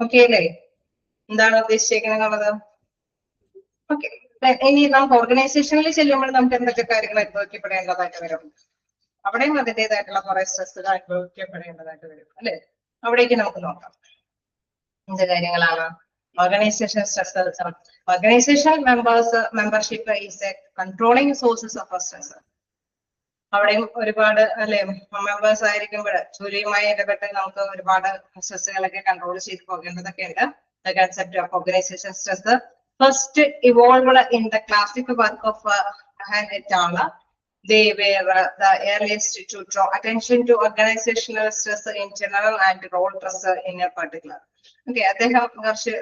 ഓക്കെ അല്ലേ? എന്താണ് ഉദ്ദേശിച്ചേക്കുന്നത്? ഓക്കെ, ഇനി നമുക്ക് ഓർഗനൈസേഷനിൽ ചെല്ലുമ്പോൾ നമുക്ക് എന്തൊക്കെ കാര്യങ്ങൾ അനുഭവിക്കപ്പെടേണ്ടതായിട്ട് വരും? അവിടെയും അതിൻ്റെതായിട്ടുള്ള കുറെ സ്ട്രെസ്സുകൾ അനുഭവിക്കപ്പെടേണ്ടതായിട്ട് വരും അല്ലെ. അവിടേക്ക് നമുക്ക് നോക്കാം എന്ത് കാര്യങ്ങളാണ്. Organisation stress. Organisation membership is A controlling sources of stress. അവിടെയും ഒരുപാട് അല്ലെ മെമ്പേഴ്സ് ആയിരിക്കുമ്പോൾ ജോലിയുമായി ഇടപെട്ട് നമുക്ക് ഒരുപാട് സ്ട്രെസ്സുകളൊക്കെ കൺട്രോൾ ചെയ്ത് പോകേണ്ടതൊക്കെ ഉണ്ട്. The concept of organization stress first evolved in the classic work of Han et al. They were the earliest to draw attention to organizational stress in general and role stress in a particular. Okay, അദ്ദേഹം കുറച്ച്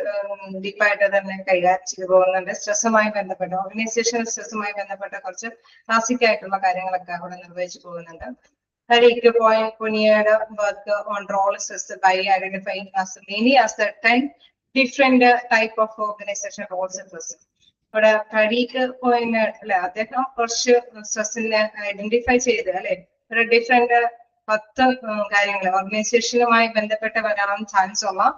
ഡീപ്പായിട്ട് തന്നെ കൈകാര്യം ചെയ്തു പോകുന്നുണ്ട്. സ്ട്രെസ്സുമായി ബന്ധപ്പെട്ട organisational സ്ട്രെസ്സുമായി ബന്ധപ്പെട്ട കുറച്ച് ക്ലാസിക് ആയിട്ടുള്ള കാര്യങ്ങളൊക്കെ അവിടെ നിർവഹിച്ചു പോകുന്നുണ്ട്. Pioneered work on role stress by identifying as many as the 10 different type of organization roles and stress. ഇവിടെ പരീക്ക് പോയിന്റ് അല്ലെ, അദ്ദേഹം കുറച്ച് സ്ട്രെസ്സിനെ ഐഡന്റിഫൈ ചെയ്ത് അല്ലെ ഒരു ഡിഫറെന്റ് 10 കാര്യങ്ങൾ ഓർഗനൈസേഷനുമായി ബന്ധപ്പെട്ട് വരാൻ ചാൻസ് ഉള്ള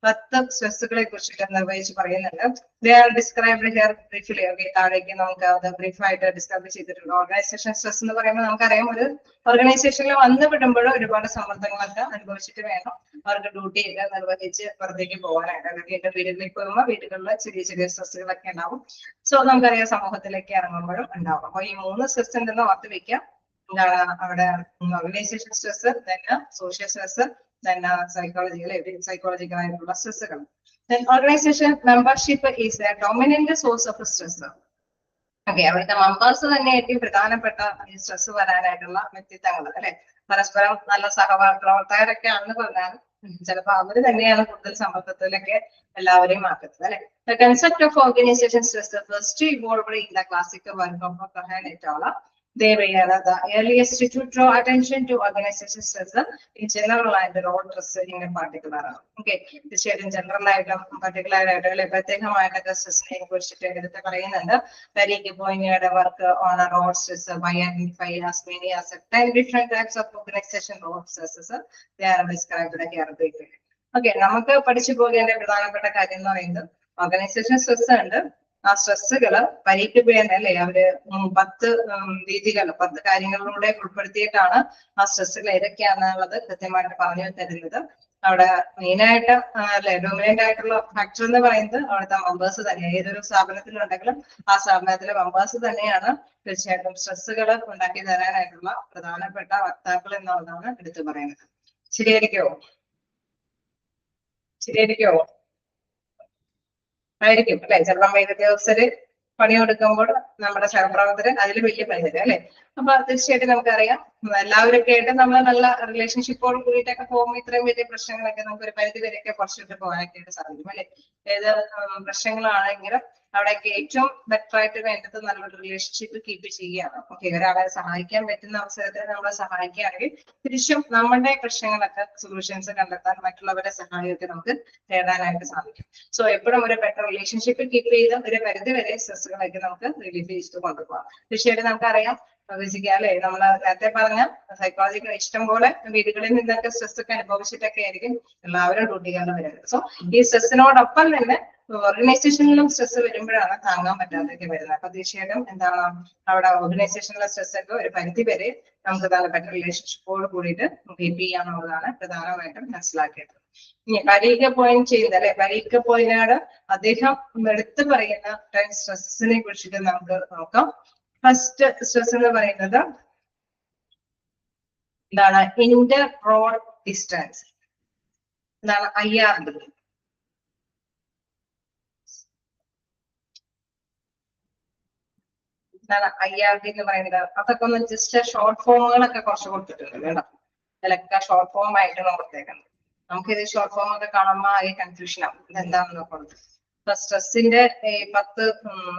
10 സ്ട്രെസ്സുകളെ കുറിച്ചിട്ട് നിർവഹിച്ച് പറയുന്നുണ്ട്. They are described here briefly. Okay, താഴേക്ക് നമുക്ക് അത് ബ്രീഫായിട്ട് ഡിസ്ക്രൈബ് ചെയ്തിട്ടുണ്ട്. ഓർഗനൈസേഷൻ സ്ട്രെസ് എന്ന് പറയുമ്പോൾ നമുക്കറിയാം ഒരു ഓർഗനൈസേഷനിൽ വന്നു വിടുമ്പോൾ ഒരുപാട് സമ്മർദ്ദങ്ങളൊക്കെ അനുഭവിച്ചിട്ട് വേണം അവർക്ക് ഡ്യൂട്ടി ഒക്കെ നിർവഹിച്ച് പുറത്തേക്ക് പോകാനായിട്ട്. അല്ലെങ്കിൽ എന്റെ വീടുകളിലേക്ക് പോകുമ്പോൾ വീടുകളിൽ ചെറിയ ചെറിയ സ്ട്രെസ്സുകളൊക്കെ ഉണ്ടാവും. സോ നമുക്കറിയാം സമൂഹത്തിലേക്ക് ഇറങ്ങുമ്പോഴും ഉണ്ടാവും. അപ്പൊ ഈ 3 സ്ട്രെസ് ഉണ്ടെന്ന് ഓർത്ത് വെക്കാം. എന്താണ് അവിടെ ഓർഗനൈസേഷൻ സ്ട്രെസ്, തന്നെ സോഷ്യൽ സ്ട്രെസ്, തന്നെ സൈക്കോളജിക്കൽ ആയിട്ടുള്ള സ്ട്രെസ്സുകൾ. Then organization membership is a dominant source of stress. Okay, അവിടുത്തെ മെമ്പേഴ്സ് തന്നെ ഏറ്റവും പ്രധാനപ്പെട്ട ഈ സ്ട്രെസ് വരാനായിട്ടുള്ള വ്യക്തിത്വങ്ങൾ അല്ലെ. പരസ്പരം നല്ല സഹപ്രവർത്തകരൊക്കെ ആണെന്ന് പറഞ്ഞാൽ ചിലപ്പോൾ അവര് തന്നെയാണ് കൂടുതൽ സമ്മർദ്ദത്തിലൊക്കെ എല്ലാവരെയും ആക്കുന്നത് അല്ലെ. The concept of organization stress first evolved in the classical work of Han et al. They were the earliest to draw attention to organization stress in general and role stress in a particular. Okay, തീർച്ചയായിട്ടും general ആയിട്ടും particular ആയിട്ടുള്ള പ്രത്യേകമായിട്ടൊക്കെ സ്ട്രെസ്സിനെ കുറിച്ചിട്ട് എടുത്ത് പറയുന്നുണ്ട്. Very poignant work on a role stress by identifying as many as 10 different types of organization role stresses. They are described here briefly. Okay, നമുക്ക് പഠിച്ചു പോകേണ്ട പ്രധാനപ്പെട്ട കാര്യം എന്ന് പറയുന്നത് ഓർഗനൈസേഷൻ സ്ട്രെസ് ഉണ്ട്. ആ സ്ട്രെസ്സുകള് പരിഹരിക്കുകയാണ് അല്ലെ. അവര് 10 രീതികൾ 10 കാര്യങ്ങളിലൂടെ ഉൾപ്പെടുത്തിയിട്ടാണ് ആ സ്ട്രെസ്സുകൾ ഏതൊക്കെയാണെന്നുള്ളത് കൃത്യമായിട്ട് പറഞ്ഞു തരുന്നത്. അവിടെ മെയിനായിട്ട് അല്ലെ ഡൊമിനന്റ് ആയിട്ടുള്ള ഫാക്ടർ എന്ന് പറയുന്നത് അവിടുത്തെ മെമ്പേഴ്സ് തന്നെയാണ്. ഏതൊരു സ്ഥാപനത്തിലുണ്ടെങ്കിലും ആ സ്ഥാപനത്തിലെ മെമ്പേഴ്സ് തന്നെയാണ് തീർച്ചയായിട്ടും സ്ട്രെസ്സുകൾ ഉണ്ടാക്കി തരാനായിട്ടുള്ള പ്രധാനപ്പെട്ട വക്താക്കൾ എന്നുള്ളതാണ് എടുത്തു പറയുന്നത്. ശരിയായിരിക്കോ? ശരിയായിരിക്കോ? ആയിരിക്കും അല്ലെ. ചിലപ്പോൾ മേലുദ്യോഗസ്ഥര് പണിയെടുക്കുമ്പോൾ നമ്മുടെ സഹപ്രവർത്തകർ അതിൽ വലിയ പണി തരും അല്ലെ. അപ്പൊ തീർച്ചയായിട്ടും നമുക്കറിയാം എല്ലാവരൊക്കെ ആയിട്ട് നമ്മൾ നല്ല റിലേഷൻഷിപ്പോട് കൂടിയിട്ടൊക്കെ പോകുമ്പോൾ ഇത്രയും വലിയ പ്രശ്നങ്ങളൊക്കെ നമുക്ക് ഒരു പരിധി വരെയൊക്കെ കുറച്ചിട്ട് പോകാനായിട്ട് സാധിക്കും അല്ലെ. ഏത് പ്രശ്നങ്ങളാണെങ്കിലും അവിടെയൊക്കെ ഏറ്റവും ബെറ്റർ ആയിട്ട് വേണ്ടത് നല്ലൊരു റിലേഷൻഷിപ്പ് കീപ്പ് ചെയ്യുകയാണ്. ഓക്കെ, ഒരാളെ സഹായിക്കാൻ പറ്റുന്ന അവസരത്തിൽ നമ്മളെ സഹായിക്കുകയാണെങ്കിൽ തിരിച്ചും നമ്മുടെ പ്രശ്നങ്ങളൊക്കെ സൊല്യൂഷൻസ് കണ്ടെത്താൻ മറ്റുള്ളവരുടെ സഹായമൊക്കെ നമുക്ക് നേടാനായിട്ട് സാധിക്കും. സോ എപ്പോഴും ഒരു ബെറ്റർ റിലേഷൻഷിപ്പ് കീപ്പ് ചെയ്ത് ഒരു പരിധി വരെ സ്ട്രെസ്സുകളൊക്കെ നമുക്ക് റിലീഫ് ചെയ്ത് കൊണ്ടുപോകാം. തീർച്ചയായിട്ടും നമുക്കറിയാം അല്ലെ, നമ്മൾ നേരത്തെ പറഞ്ഞ സൈക്കോളജിക്കൽ ഇഷ്ടം പോലെ വീടുകളിൽ നിന്നൊക്കെ സ്ട്രെസ് ഒക്കെ അനുഭവിച്ചിട്ടൊക്കെ ആയിരിക്കും എല്ലാവരും ഡ്യൂട്ടികളിൽ വരുന്നത്. സോ ഈ സ്ട്രെസ്സിനോടൊപ്പം തന്നെ ഓർഗനൈസേഷനിലും സ്ട്രെസ് വരുമ്പോഴാണ് താങ്ങാൻ പറ്റാതൊക്കെ വരുന്നത്. അപ്പൊ തീർച്ചയായിട്ടും എന്താണ് അവിടെ ഓർഗനൈസേഷനിലെ സ്ട്രെസ് ഒക്കെ ഒരു പരിധി വരെ നമുക്ക് നല്ല ബെറ്റർ റിലേഷൻഷിപ്പോട് കൂടിയിട്ട് കീപ്പ് ചെയ്യാന്നുള്ളതാണ് പ്രധാനമായിട്ടും മനസ്സിലാക്കേണ്ടത്. ഇനി പരീക്ക പോയിന്റ് ചെയ്യുന്നത് അല്ലെ, പരീക്ക പോയിന്റാണ് അദ്ദേഹം എടുത്തു പറയുന്ന 10 സ്ട്രെസ്സിനെ കുറിച്ചിട്ട് നമുക്ക് നോക്കാം. ഫസ്റ്റ് സ്ട്രെസ് എന്ന് പറയുന്നത് എന്താണ്? Inter role distance. എന്താണ് IRD? എന്താണ് IRD എന്ന് പറയുന്നത്? അതൊക്കെ ഒന്ന് ജസ്റ്റ് ഷോർട്ട് ഫോമുകളൊക്കെ കുറച്ച് കൊടുത്തിട്ടുണ്ട് കേട്ടോ. അതിലൊക്കെ ഷോർട്ട് ഫോം ആയിട്ടാണ് കൊടുത്തേക്കുന്നത്. നമുക്കിത് ഷോർട്ട് ഫോം ഒക്കെ കാണുമ്പോൾ ആകെ കൺഫ്യൂഷൻ ആവും, ഇതെന്താണെന്ന് നോക്കുന്നത്. ഇപ്പൊ സ്ട്രെസ്സിന്റെ 10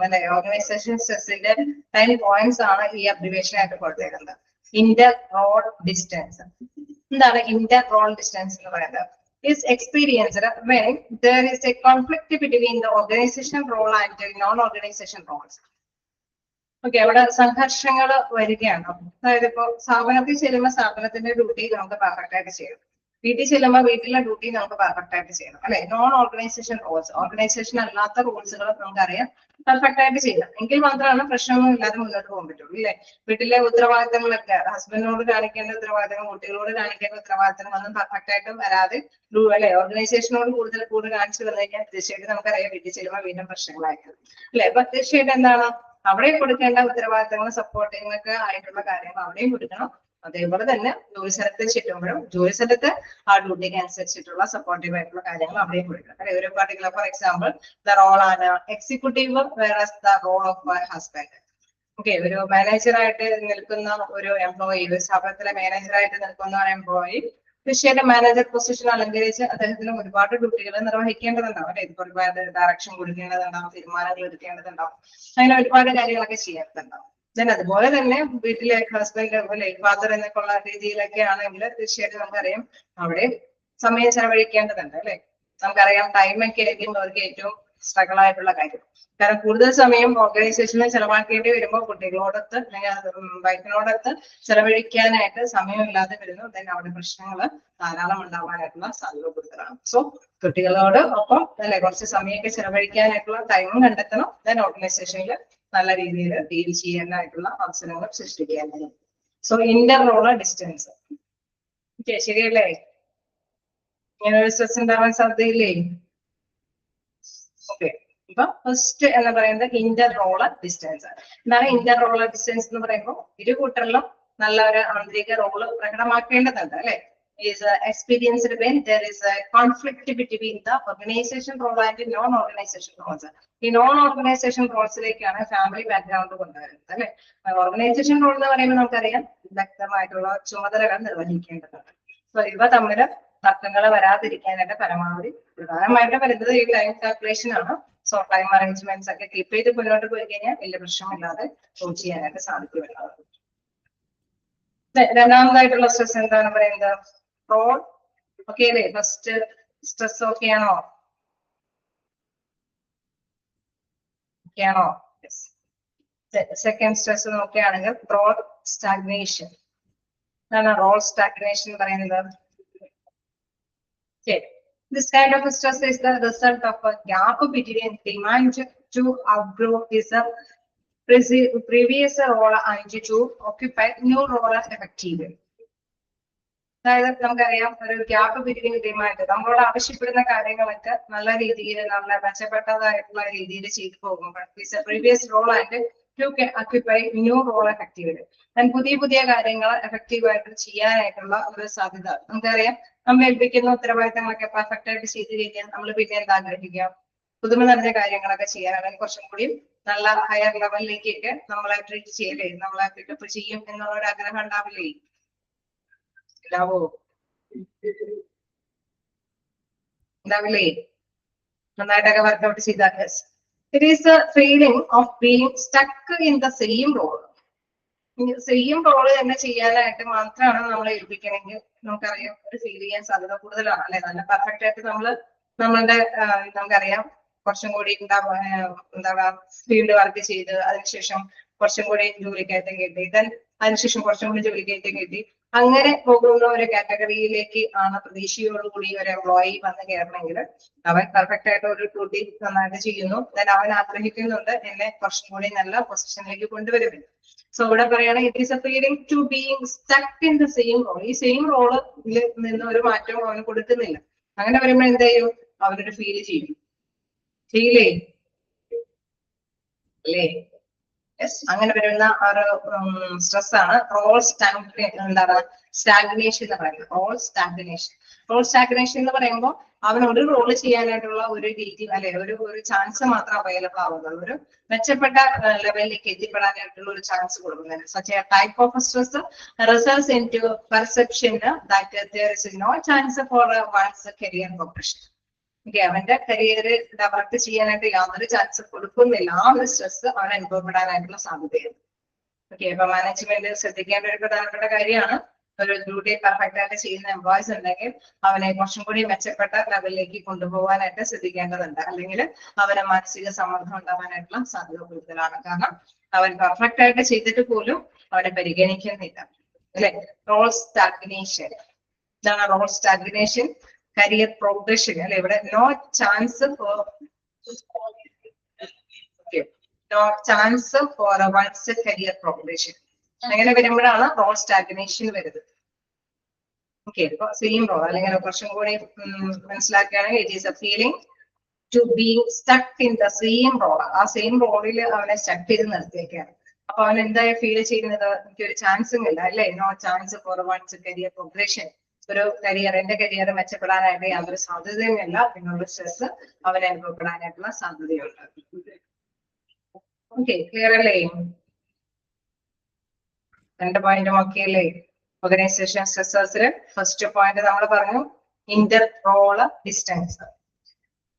അല്ലെ, ഓർഗനൈസേഷൻ സ്ട്രെസ്സിന്റെ 10 പോയിന്റ്സ് ആണ് ഈ അബ്രിവേഷൻ ആയിട്ട് കൊടുത്തേക്കുന്നത്. Inter role distance. എന്താണ് ഇന്റർ റോൾ ഡിസ്റ്റൻസ് എന്ന് പറയുന്നത്? is experienced when there is a conflict between the organization role and the non-organization roles. Okay, അവിടെ സംഘർഷങ്ങൾ വരികയാണ്. അതായത് ഇപ്പൊ സ്ഥാപനത്തിൽ ചെല്ലുമ്പോൾ സ്ഥാപനത്തിന്റെ ഡ്യൂട്ടി നമുക്ക് പെർഫെക്റ്റ് ആയിട്ട് ചെയ്യണം, വീട്ടിൽ ചെല്ലുമ്പോൾ വീട്ടിലെ ഡ്യൂട്ടി നമുക്ക് പെർഫെക്റ്റ് ആയിട്ട് ചെയ്യണം അല്ലെ. നോൺ ഓർഗനൈസേഷൻ റോൾസ്, ഓർഗനൈസേഷൻ അല്ലാത്ത റോൾസുകൾ നമുക്കറിയാം പെർഫെക്റ്റ് ആയിട്ട് ചെയ്യണം, എങ്കിൽ മാത്രമാണ് പ്രശ്നമൊന്നും ഇല്ലാതെ മുന്നോട്ട് പോകാൻ പറ്റുള്ളൂ ഇല്ലേ. വീട്ടിലെ ഉത്തരവാദിത്തങ്ങളൊക്കെ ഹസ്ബൻഡിനോട് കാണിക്കേണ്ട ഉത്തരവാദിത്തങ്ങൾ, കുട്ടികളോട് കാണിക്കേണ്ട ഉത്തരവാദിത്തങ്ങൾ ഒന്നും പെർഫെക്റ്റ് ആയിട്ട് വരാതെ അല്ലെ ഓർഗനൈസേഷനോട് കൂടുതൽ കാണിച്ചു വന്നു കഴിഞ്ഞാൽ തീർച്ചയായിട്ടും നമുക്കറിയാം വീട്ടിൽ ചെല്ലുമ്പോൾ വീണ്ടും പ്രശ്നങ്ങളായിരിക്കും അല്ലെ. അപ്പൊ തീർച്ചയായിട്ടും എന്താണ് അവിടെ കൊടുക്കേണ്ട ഉത്തരവാദിത്തങ്ങൾ സപ്പോർട്ടിംഗ് ഒക്കെ ആയിട്ടുള്ള കാര്യങ്ങൾ അവിടെയും കൊടുക്കണം. അതേപോലെ തന്നെ ജോലി സ്ഥലത്ത് ചെല്ലുമ്പോഴും ജോലി സ്ഥലത്ത് ആ ഡ്യൂട്ടിക്ക് അനുസരിച്ചിട്ടുള്ള സപ്പോർട്ടീവ് ആയിട്ടുള്ള കാര്യങ്ങൾ അവിടെയും കൊടുക്കണം അല്ലെ. ഒരു particular for example the role ആണ് executive versus the role of my husband. Okay, ഒരു മാനേജറായിട്ട് നിൽക്കുന്ന ഒരു എംപ്ലോയി, ഒരു സ്ഥാപനത്തിലെ മാനേജറായിട്ട് നിൽക്കുന്ന ഒരു എംപ്ലോയി തീർച്ചയായിട്ടും മാനേജർ പൊസിഷൻ അലങ്കരിച്ച് അദ്ദേഹത്തിന് ഒരുപാട് ഡ്യൂട്ടികൾ നിർവഹിക്കേണ്ടതുണ്ടാവും അല്ലെ. ഇപ്പൊ ഒരുപാട് ഡയറക്ഷൻ കൊടുക്കേണ്ടതുണ്ടാവും, തീരുമാനങ്ങൾ എടുക്കേണ്ടതുണ്ടാവും, അങ്ങനെ ഒരുപാട് കാര്യങ്ങളൊക്കെ ചെയ്യേണ്ടതുണ്ടാവും. ദെൻ അതുപോലെ തന്നെ വീട്ടിലെ ഹസ്ബൻഡ് അല്ലെ ഫാദർ എന്നൊക്കെ ഉള്ള രീതിയിലൊക്കെ ആണെങ്കിൽ തീർച്ചയായിട്ടും നമുക്കറിയാം അവിടെ സമയം ചെലവഴിക്കേണ്ടതുണ്ട് അല്ലെ. നമുക്കറിയാം ടൈമൊക്കെ ആയിരിക്കും അവർക്ക് ഏറ്റവും സ്ട്രഗിൾ ആയിട്ടുള്ള കാര്യം. കാരണം കൂടുതൽ സമയം ഓർഗനൈസേഷനിൽ ചെലവാക്കേണ്ടി വരുമ്പോൾ കുട്ടികളോടൊത്ത് വൈഫിനോടൊത്ത് ചെലവഴിക്കാനായിട്ട് സമയമില്ലാതെ വരുന്നു. ദെൻ അവിടെ പ്രശ്നങ്ങൾ ധാരാളം ഉണ്ടാവാനായിട്ടുള്ള സാധ്യത കൂടുതലാണ്. സോ കുട്ടികളോട് ഒപ്പം അല്ലെ കുറച്ച് സമയമൊക്കെ ചെലവഴിക്കാനായിട്ടുള്ള ടൈമും കണ്ടെത്തണം. ദെൻ ഓർഗനൈസേഷനിൽ നല്ല രീതിയിൽ ഡീൽ ചെയ്യാനായിട്ടുള്ള അവസരങ്ങൾ സൃഷ്ടിക്കാൻ. So inter role distance. Okay, ശരിയല്ലേ? ഇങ്ങനെ ഒരു സ്ട്രെസ് ഉണ്ടാവാൻ സാധ്യതയില്ലേ? ഓക്കെ, ഇപ്പൊ ഫസ്റ്റ് എന്ന് പറയുന്നത് ഇന്റർ റോളർ ഡിസ്റ്റൻസ്. എന്താണ് ഇന്റർ റോളർ ഡിസ്റ്റൻസ് എന്ന് പറയുമ്പോൾ ഇരു കൂട്ടറിലും നല്ല ഒരു ആന്തരിക റോള് പ്രകടമാക്കേണ്ടതുണ്ട് അല്ലെ. is experienced when there is a conflict between the organization role and non-organization roles. ഈ നോൺ ഓർഗനൈസേഷൻ റോൾസിലേക്കാണ് ഫാമിലി ബാക്ക്ഗ്രൗണ്ട് കൊണ്ടുവരുന്നത് അല്ലെ. ഓർഗനൈസേഷൻ റോൾ എന്ന് പറയുമ്പോൾ നമുക്കറിയാം വ്യക്തമായിട്ടുള്ള ചുമതലകൾ നിർവഹിക്കേണ്ടതുണ്ട്. സോ ഇവ തമ്മിൽ തർക്കങ്ങൾ വരാതിരിക്കാനായിട്ട് പരമാവധി പ്രധാനമായിട്ട് വരുന്നത് ഈ ടൈം കാൽക്കുലേഷൻ ആണ്. സോ ടൈം അറേഞ്ച്മെന്റ്സ് ഒക്കെ കീപ്പ് ചെയ്ത് മുന്നോട്ട് പോയി കഴിഞ്ഞാൽ വലിയ പ്രശ്നമില്ലാതെ മൂവ് ചെയ്യാനായിട്ട് സാധിക്കുമല്ലോ. രണ്ടാമതായിട്ടുള്ള സ്ട്രെസ് എന്താണ് പറയുന്നത്? റോൾ. ഓക്കെ അല്ലേ, ഫസ്റ്റ് സ്ട്രെസ് ഓക്കെ ആണോ? ഓക്കെയാണോ? സെക്കൻഡ് സ്ട്രെസ് നോക്കുകയാണെങ്കിൽ റോൾ സ്റ്റാഗ്നേഷൻ. എന്താണ് റോൾ സ്റ്റാഗ്നേഷൻ എന്ന് പറയുന്നത്? This kind of stress is the result of a gap between demand to outgrow his previous role and to occupy new role effectively. അതായത് നമുക്കറിയാം ഒരു gap between demand, നമ്മളോട് ആവശ്യപ്പെടുന്ന കാര്യങ്ങളൊക്കെ നല്ല രീതിയിൽ നല്ല മെച്ചപ്പെട്ടതായിട്ടുള്ള രീതിയിൽ ചെയ്തു പോകുമ്പോൾ previous role and to occupy new role effectively. പുതിയ പുതിയ കാര്യങ്ങൾ എഫക്റ്റീവ് ആയിട്ട് ചെയ്യാനായിട്ടുള്ള ഒരു സാധ്യത നമുക്കറിയാം. നമ്മൾ ഏൽപ്പിക്കുന്ന ഉത്തരവാദിത്തങ്ങളൊക്കെ പെർഫെക്റ്റ് ആയിട്ട് ചെയ്ത് കഴിഞ്ഞാൽ നമ്മൾ പിന്നെ എന്താ ആഗ്രഹിക്കുക? പുതുമ നിറഞ്ഞ കാര്യങ്ങളൊക്കെ ചെയ്യാൻ, അല്ലെങ്കിൽ കുറച്ചും കൂടി നല്ല ഹയർ ലെവലിലേക്കൊക്കെ നമ്മളെ ട്രീറ്റ് ചെയ്യലേ, നമ്മളെ പിക്കപ്പ് ചെയ്യും എന്നുള്ള ഒരു ആഗ്രഹം ഉണ്ടാവില്ലേ? ഉണ്ടാവോ? ഉണ്ടാവില്ലേ? നന്നായിട്ടൊക്കെ വർക്ക്ഔട്ട് ചെയ്താൽ it is a feeling of being stuck in the same role. Same role തന്നെ ചെയ്യാനായിട്ട് മാത്രമാണ് നമ്മൾ ഏൽപ്പിക്കണമെങ്കിൽ നമുക്കറിയാം ഒരു ഫീൽ ചെയ്യാൻ സാധ്യത കൂടുതലാണ് അല്ലെ. നല്ല പെർഫെക്റ്റ് ആയിട്ട് നമ്മളുടെ നമുക്കറിയാം കുറച്ചും കൂടി എന്താ ഫീൽഡ് വർക്ക് ചെയ്ത് അതിനുശേഷം കുറച്ചും കൂടി ജോലിക്കയറ്റം കിട്ടി, അതിനുശേഷം കുറച്ചും കൂടി ജോലിക്കയറ്റം കിട്ടി, അങ്ങനെ പോകുന്ന ഒരു കാറ്റഗറിയിലേക്ക് ആണ് പ്രതീക്ഷയോടുകൂടി ഒരു എംപ്ലോയി വന്ന് കയറണമെങ്കിൽ അവൻ പെർഫെക്റ്റ് ആയിട്ട് ഒരു ഡ്യൂട്ടി നന്നായിട്ട് ചെയ്യുന്നു, അവൻ ആഗ്രഹിക്കുന്നുണ്ട് എന്നെ കുറച്ചും കൂടി നല്ല പൊസിഷനിലേക്ക് കൊണ്ടുവരുന്നു. സോ ഇവിടെ പറയുകയാണെങ്കിൽ it is a feeling to being stuck in the same role. ഈ സെയിം റോളിൽ നിന്ന് ഒരു മാറ്റവും അവന് കൊടുക്കുന്നില്ല. അങ്ങനെ വരുമ്പോൾ എന്ത് ചെയ്യും? അവനൊരു ഫീൽ ചെയ്യും. ചെയ്യില്ലേ? അല്ലേ? അങ്ങനെ വരുന്ന ഒരു സ്ട്രെസ് ആണ് റോൾ എന്താണ് സ്റ്റാഗ്നേഷൻ എന്ന് പറയുന്നത്. റോൾ സ്റ്റാഗ്നേഷൻ എന്ന് പറയുമ്പോൾ അവൻ ഒരു റോള് ചെയ്യാനായിട്ടുള്ള ഒരു രീതി അല്ലെ ഒരു ചാൻസ് മാത്രം അവൈലബിൾ ആവുന്നത്, ഒരു മെച്ചപ്പെട്ട ലെവലിലേക്ക് എത്തിപ്പെടാനായിട്ടുള്ള ഒരു ചാൻസ് കൊടുക്കുന്നത്. Such a type of stress results in to perception that there is no chance for one's career progression. അവന്റെ കരിയറ് ഡെവലപ്പ് ചെയ്യാനായിട്ട് യാതൊരു ചാൻസ് കൊടുക്കുന്നില്ല. ആ ഒരു സ്ട്രെസ് അവൻ അനുഭവപ്പെടാനായിട്ടുള്ള സാധ്യതയുണ്ട്. ഓക്കെ, അപ്പൊ മാനേജ്മെന്റ് ശ്രദ്ധിക്കേണ്ട ഒരു പ്രധാനപ്പെട്ട കാര്യമാണ്. ഒരു ഡ്യൂട്ടി പെർഫെക്റ്റ് ആയിട്ട് ചെയ്യുന്ന എംപ്ലോയീസ് ഉണ്ടെങ്കിൽ അവനെ കുറച്ചും കൂടി മെച്ചപ്പെട്ട ലെവലിലേക്ക് കൊണ്ടുപോകാനായിട്ട് ശ്രദ്ധിക്കേണ്ടതുണ്ട്. അല്ലെങ്കിൽ അവന് മാനസിക സമ്മർദ്ദം ഉണ്ടാവാനായിട്ടുള്ള സാധ്യത കൂടുതലാണ്. കാരണം അവൻ പെർഫെക്റ്റ് ആയിട്ട് ചെയ്തിട്ട് പോലും അവനെ പരിഗണിക്കുന്നില്ല അല്ലെ. Role stagnation. ഇതാണ് റോൾ സ്റ്റാഗ്നേഷൻ. കരിയർ പ്രോഗ്രഷൻ അല്ലെ. ഇവിടെ no chance for one's career progression. അങ്ങനെ വരുമ്പോഴാണ് റോൾ സ്റ്റാഗ്നേഷൻ വരുന്നത്. ഓക്കെ, അപ്പൊ സെയിം റോൾ അല്ലെങ്കിൽ കുറച്ചും കൂടി മനസ്സിലാക്കുകയാണെങ്കിൽ it is a feeling to be stuck in the same role. ആ സെയിം റോളിൽ അവനെ സ്റ്റക്ക് ചെയ്ത് നിർത്തിയേക്കാണ്. അപ്പൊ അവൻ എന്തായാലും ഫീൽ ചെയ്യുന്നത് എനിക്കൊരു ചാൻസും ഇല്ല അല്ലെ. No chance for one's career progression. ഒരു എന്റെ കരിയർ മെച്ചപ്പെടാനായിട്ട് യാതൊരു സാധ്യതയുമില്ല എന്നുള്ള സ്ട്രെസ് അവന് അനുഭവപ്പെടാനായിട്ടുള്ള സാധ്യതയുണ്ട്. ഓക്കെ, ക്ലിയർ അല്ലേ? രണ്ട് പോയിന്റും ഓക്കെ അല്ലേ? ഓർഗനൈസേഷൻ സ്ട്രെസ്സേഴ്സിൽ ഫസ്റ്റ് പോയിന്റ് നമ്മൾ പറഞ്ഞു ഇന്റർ റോള് ഡിസ്റ്റൻസ്.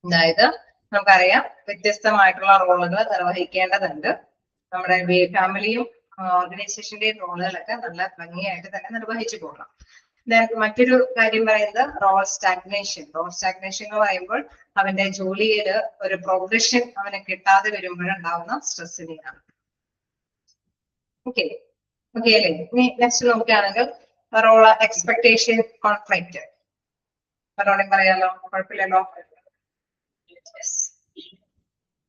അതായത് നമുക്കറിയാം വ്യത്യസ്തമായിട്ടുള്ള റോളുകൾ നിർവഹിക്കേണ്ടതുണ്ട്. നമ്മുടെ ഫാമിലിയും ഓർഗനൈസേഷന്റെയും റോളുകളൊക്കെ നല്ല ഭംഗിയായിട്ട് തന്നെ നിർവഹിച്ചു പോകണം. മറ്റൊരു കാര്യം പറയുന്നത് റോൾ സ്റ്റാഗ്നേഷൻ. റോൾ സ്റ്റാഗ്നേഷൻ എന്ന് പറയുമ്പോൾ അവന്റെ ജോലിയിൽ ഒരു പ്രോഗ്രഷൻ അവന് കിട്ടാതെ വരുമ്പോഴുണ്ടാവുന്ന സ്ട്രെസ്സിനെയാണ്. ഓക്കെ ഓക്കെ അല്ലേ? ഇനി നെക്സ്റ്റ് നോക്കുകയാണെങ്കിൽ റോൾ എക്സ്പെക്ടേഷൻ കോൺഫ്ലിക്റ്റ്. റോളിൽ പറയാലോ, കുഴപ്പമില്ലല്ലോ.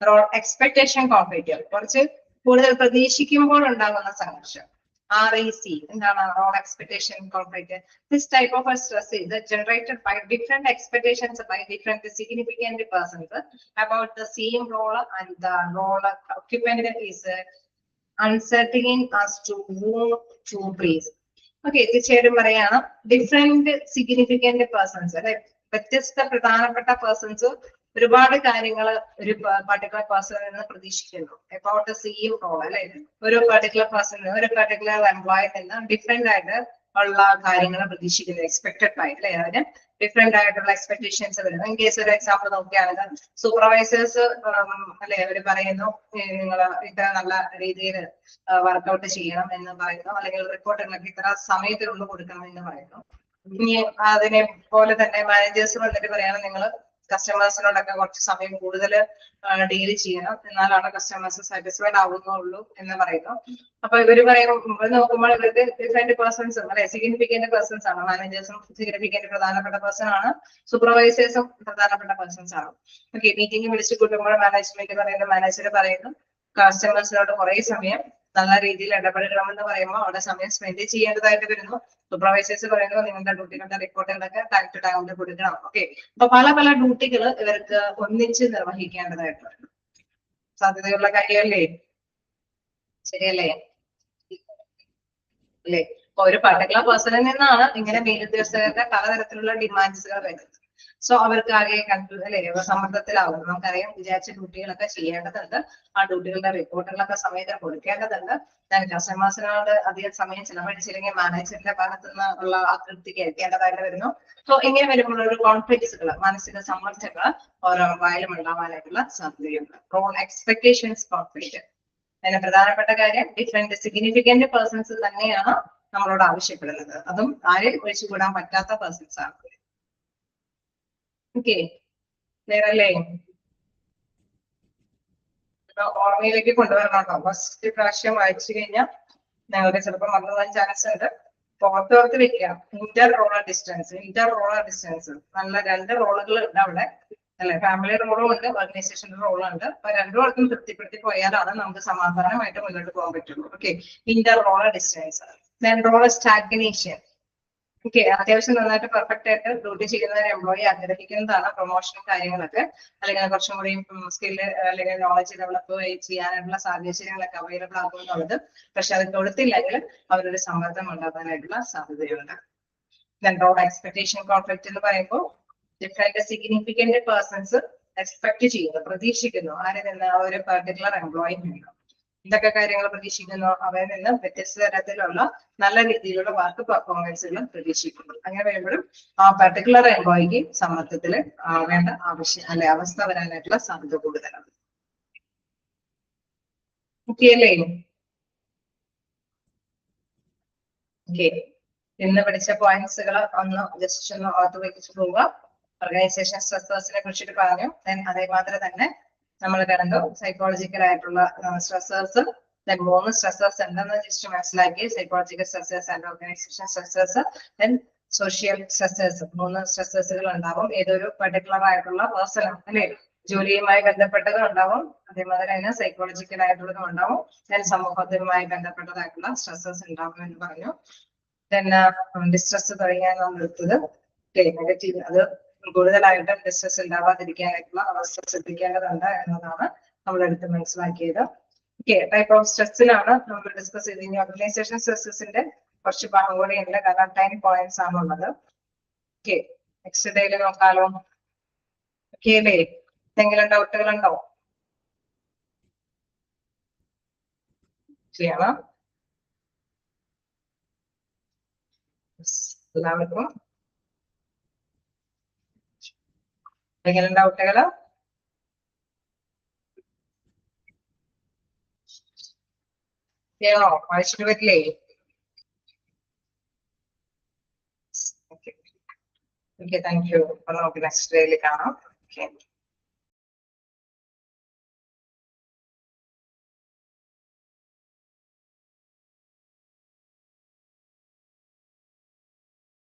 റോൾ എക്സ്പെക്ടേഷൻ കോൺഫ്ലിക്റ്റ് കുറച്ച് കൂടുതൽ പ്രതീക്ഷിക്കുമ്പോൾ ഉണ്ടാകുന്ന സംഘർഷം. REC എന്താണ് role expectation conflict? This type of a stress is generated by different expectations by different significant persons about the same role, and the role occupant is uncertain as to whom to please. Okay, തീർച്ചയായിട്ടും പറയാണ് different significant persons അല്ലെ. വ്യത്യസ്ത പ്രധാനപ്പെട്ട persons ഒരുപാട് കാര്യങ്ങൾ ഒരു particular പേഴ്സണിൽ നിന്ന് പ്രതീക്ഷിക്കുന്നു. അബൌട്ട് ദ സെയിം റോൾ അല്ലെ. ഒരു പർട്ടിക്കുലർ പേഴ്സൺ ഒരു പർട്ടിക്കുലർ എംപ്ലോയിൽ നിന്ന് ഡിഫറെന്റ് ആയിട്ട് ഉള്ള കാര്യങ്ങൾ പ്രതീക്ഷിക്കുന്നു. എക്സ്പെക്ടഡ് ആയി അല്ലെ. അതിന് ഡിഫറെന്റ് ആയിട്ടുള്ള എക്സ്പെക്ടേഷൻസ് വരുന്നു. ഇൻ കേസ് ഒരു എക്സാമ്പിൾ നോക്കുകയാണെങ്കിൽ സൂപ്പർവൈസേഴ്സ് അല്ലെ അവർ പറയുന്നു നിങ്ങൾ ഇത്ര നല്ല രീതിയിൽ വർക്ക്ഔട്ട് ചെയ്യണം എന്ന് പറയുന്നു, അല്ലെങ്കിൽ റിപ്പോർട്ടുകളൊക്കെ ഇത്ര സമയത്തിനുള്ളിൽ കൊടുക്കണം എന്ന് പറയുന്നു. ഇനി അതിനെ പോലെ തന്നെ മാനേജേഴ്സ് വന്നിട്ട് പറയണം നിങ്ങൾ കസ്റ്റമേഴ്സിനോടൊക്കെ കുറച്ച് സമയം കൂടുതൽ ഡീൽ ചെയ്യണം, എന്നാലാണ് കസ്റ്റമേഴ്സ് സാറ്റിസ്ഫൈഡ് ആവുന്നുള്ളൂ എന്ന് പറയുന്നു. അപ്പൊ ഇവര് പറയുമ്പോൾ നോക്കുമ്പോൾ ഇവർക്ക് ഡിഫറെന്റ് പേഴ്സൺസ് അല്ലെ, സിഗ്നിഫിക്കന്റ് പേഴ്സൺസ് ആണ്. മാനേജേഴ്സും സിഗ്നിഫിക്കന്റ് പ്രധാനപ്പെട്ട പേഴ്സൺ ആണ്, സൂപ്പർവൈസേഴ്സും പ്രധാനപ്പെട്ട പേഴ്സൺസ് ആണ്. ഓക്കെ, മീറ്റിംഗ് വിളിച്ചു കൂട്ടുമ്പോൾ മാനേജർ പറയുന്നു കസ്റ്റമേഴ്സിനോട് കുറെ സമയം നല്ല രീതിയിൽ ഇടപെടണമെന്ന് പറയുമ്പോൾ അവിടെ സമയം സ്പെൻഡ് ചെയ്യേണ്ടതായിട്ട് വരുന്നു. സൂപ്പർവൈസേഴ്സ് പറയുന്നു നിങ്ങളുടെ ഡ്യൂട്ടികളുടെ റിപ്പോർട്ടുകളൊക്കെ ടൈം ടു ടൈം കൊടുക്കണം. ഓക്കെ, അപ്പൊ പല പല ഡ്യൂട്ടികൾ ഇവർക്ക് ഒന്നിച്ച് നിർവഹിക്കേണ്ടതായിട്ട് വരുന്നു. സാധ്യതയുള്ള കാര്യമല്ലേ? ശരിയല്ലേ? അല്ലേ? അപ്പൊ ഒരു പർട്ടിക്കുലർ പേഴ്സണിൽ നിന്നാണ് ഇങ്ങനെ മേലുദ്യോഗസ്ഥരുടെ പലതരത്തിലുള്ള ഡിമാൻഡ്സുകൾ വരുന്നത്. സോ അവർക്ക് ആകെ അല്ലെ സമ്മർദ്ദത്തിലാവും. നമുക്കറിയാം വിചാരിച്ച ഡ്യൂട്ടികളൊക്കെ ചെയ്യേണ്ടതുണ്ട്. ആ ഡ്യൂട്ടികളുടെ റിപ്പോർട്ടുകളൊക്കെ സമയത്ത് കൊടുക്കേണ്ടതുണ്ട്. കസ്റ്റമേഴ്സിനോട് അധികം സമയം ചിലവഴിച്ചില്ലെങ്കിൽ മാനേജറിന്റെ ഭാഗത്തു നിന്നുള്ള അതൃപ്തി കേൾക്കേണ്ടതായിട്ട് വരുന്നു. സോ ഇങ്ങനെ വരുമ്പോൾ ഒരു കോൺഫ്ലിക്ട്സുകൾ, മാനസിക സമ്മർദ്ദങ്ങൾ ഓരോ വായിലും ഉണ്ടാവാനായിട്ടുള്ള സാധ്യതയുണ്ട്. Role expectations conflict. അതിന് പ്രധാനപ്പെട്ട കാര്യം ഡിഫറെന്റ് സിഗ്നിഫിക്കന്റ് പേഴ്സൺസ് തന്നെയാണ് നമ്മളോട് ആവശ്യപ്പെടുന്നത്. അതും ആരെയും ഒഴിച്ചുകൂടാൻ പറ്റാത്ത പേഴ്സൺസ് ആണ്. ഓക്കെ, ക്ലിയർ അല്ലേ? ഓർമ്മയിലേക്ക് കൊണ്ടുവരണം കേട്ടോ. ഫസ്റ്റ് പ്രാവശ്യം വായിച്ചു കഴിഞ്ഞാൽ ഞങ്ങൾക്ക് ചിലപ്പോൾ മറന്നുപോകാൻ ചാൻസ് ഉണ്ട്. ഓർത്ത് വെക്കുക. ഇന്റർ റോളർ ഡിസ്റ്റൻസ് നല്ല 2 റോളുകൾ ഉണ്ട് അവിടെ അല്ലെ. ഫാമിലി റോളും ഉണ്ട്, ഓർഗനൈസേഷന്റെ റോളും ഉണ്ട്. അപ്പൊ രണ്ടുപേർക്കും തൃപ്തിപ്പെടുത്തി പോയാലാണ് നമുക്ക് സമാധാനമായിട്ട് മുന്നോട്ട് പോകാൻ പറ്റുള്ളൂ. Okay, Inter roller distance. Roller stagnation. Okay, അത്യാവശ്യം നന്നായിട്ട് പെർഫെക്റ്റ് ആയിട്ട് ഡ്യൂട്ടി ചെയ്യുന്ന ഒരു എംപ്ലോയി ആഗ്രഹിക്കുന്നതാണ് പ്രൊമോഷനും കാര്യങ്ങളൊക്കെ, അല്ലെങ്കിൽ കുറച്ചും കൂടി സ്കില്ല് അല്ലെങ്കിൽ നോളജ് ഡെവലപ്പ് ചെയ്യാനുള്ള സാഹചര്യങ്ങളൊക്കെ അവൈലബിൾ ആകുമെന്നുള്ളത്. പക്ഷെ അത് കൊടുത്തില്ലെങ്കിൽ അവരൊരു സമ്മർദ്ദം ഉണ്ടാകാനായിട്ടുള്ള സാധ്യതയുണ്ട്. റോൾ എക്സ്പെക്ടേഷൻ കോൺഫ്ലിക്റ്റ് എന്ന് പറയുമ്പോൾ ഡിഫറെന്റ് സിഗ്നിഫിക്കന്റ് പേഴ്സൺസ് എക്സ്പെക്ട് ചെയ്യുന്നു, പ്രതീക്ഷിക്കുന്നു ആരിൽ നിന്ന്, ഒരു പെർട്ടിക്കുലർ എംപ്ലോയി നിന്ന് എന്തൊക്കെ കാര്യങ്ങൾ പ്രതീക്ഷിക്കുന്നു, അവരിൽ നിന്ന് വ്യത്യസ്ത തരത്തിലുള്ള നല്ല രീതിയിലുള്ള വർക്ക് പെർഫോമൻസുകൾ പ്രതീക്ഷിക്കുന്നു. അങ്ങനെ വരുമ്പോഴും ആ പെർട്ടിക്കുലർ എംപ്ലോയിക്ക് സമ്മർദ്ദത്തിൽ വേണ്ട അവസ്ഥ വരാനായിട്ടുള്ള സാധ്യത കൂടുതലാണ്. ഓക്കെ അല്ലേ? ഓക്കെ, ഇന്ന് പഠിച്ച പോയിന്റ്സുകൾ ഒന്ന് ജസ്റ്റ് ഒന്ന് ഓർത്ത് വെച്ചിട്ട് പോവുക. ഓർഗനൈസേഷൻ സ്ട്രെസ്സേഴ്സിനെ കുറിച്ചിട്ട് പറഞ്ഞു. അതേമാതിരി തന്നെ നമ്മൾ കണ്ടു സൈക്കോളജിക്കൽ ആയിട്ടുള്ള സ്ട്രെസ്സേഴ്സ്. 3 സ്ട്രെസ്സേഴ്സ് ഉണ്ടെന്ന് ജസ്റ്റ് മനസ്സിലാക്കി. Psychological stressors and organisation stressors, social stressors. 3 സ്ട്രെസ്സേഴ്സുകൾ ഉണ്ടാവും. ഏതൊരു പെർട്ടിക്കുലർ ആയിട്ടുള്ള പേഴ്സൺ അല്ലെ ജോലിയുമായി ബന്ധപ്പെട്ടതും ഉണ്ടാവും, അതേമാതിരി തന്നെ സൈക്കോളജിക്കൽ ആയിട്ടുള്ളതും ഉണ്ടാവും, സമൂഹത്തിനുമായി ബന്ധപ്പെട്ടതായിട്ടുള്ള സ്ട്രെസ്സേഴ്സ് ഉണ്ടാവും എന്ന് പറഞ്ഞു. ഡിസ്ട്രെസ് തുടങ്ങിയാണ് നമ്മൾ എടുത്തത്. നെഗറ്റീവ്, അത് കൂടുതലായിട്ടും ഡിസ്ട്രെസ് ഉണ്ടാവാതിരിക്കാനായിട്ടുള്ള അവസ്ഥ ശ്രദ്ധിക്കേണ്ടതുണ്ട് എന്നതാണ് നമ്മൾ എടുത്ത് മനസ്സിലാക്കിയത്. ഓക്കെ, ടൈപ്പ് ഓഫ് സ്ട്രെസ്സിലാണ് നമ്മൾ ഡിസ്കസ് ചെയ്ത്. ഇനി ഓർഗനൈസേഷൻ സ്ട്രെസ്സസിന്റെ കുറച്ച് ഭാഗം കൂടി ഉണ്ട്, കാരണം 10 പോയിന്റ്സ് ആണുള്ളത്. ഓക്കെ, നെക്സ്റ്റ് ഡേയിൽ നോക്കാലോ. ഓക്കെ അല്ലേ? എന്തെങ്കിലും ഡൗട്ടുകൾ ഉണ്ടോ? ചെയ്യണം. എല്ലാവർക്കും എന്തെങ്കിലും ഡൗട്ടുകൾ? ചെയ്യണോ? വായിച്ചിട്ട് പറ്റില്ലേ? Okay, thank you. അപ്പൊ നമുക്ക് നെക്സ്റ്റ് ഡേയിൽ കാണാം. ഓക്കെ.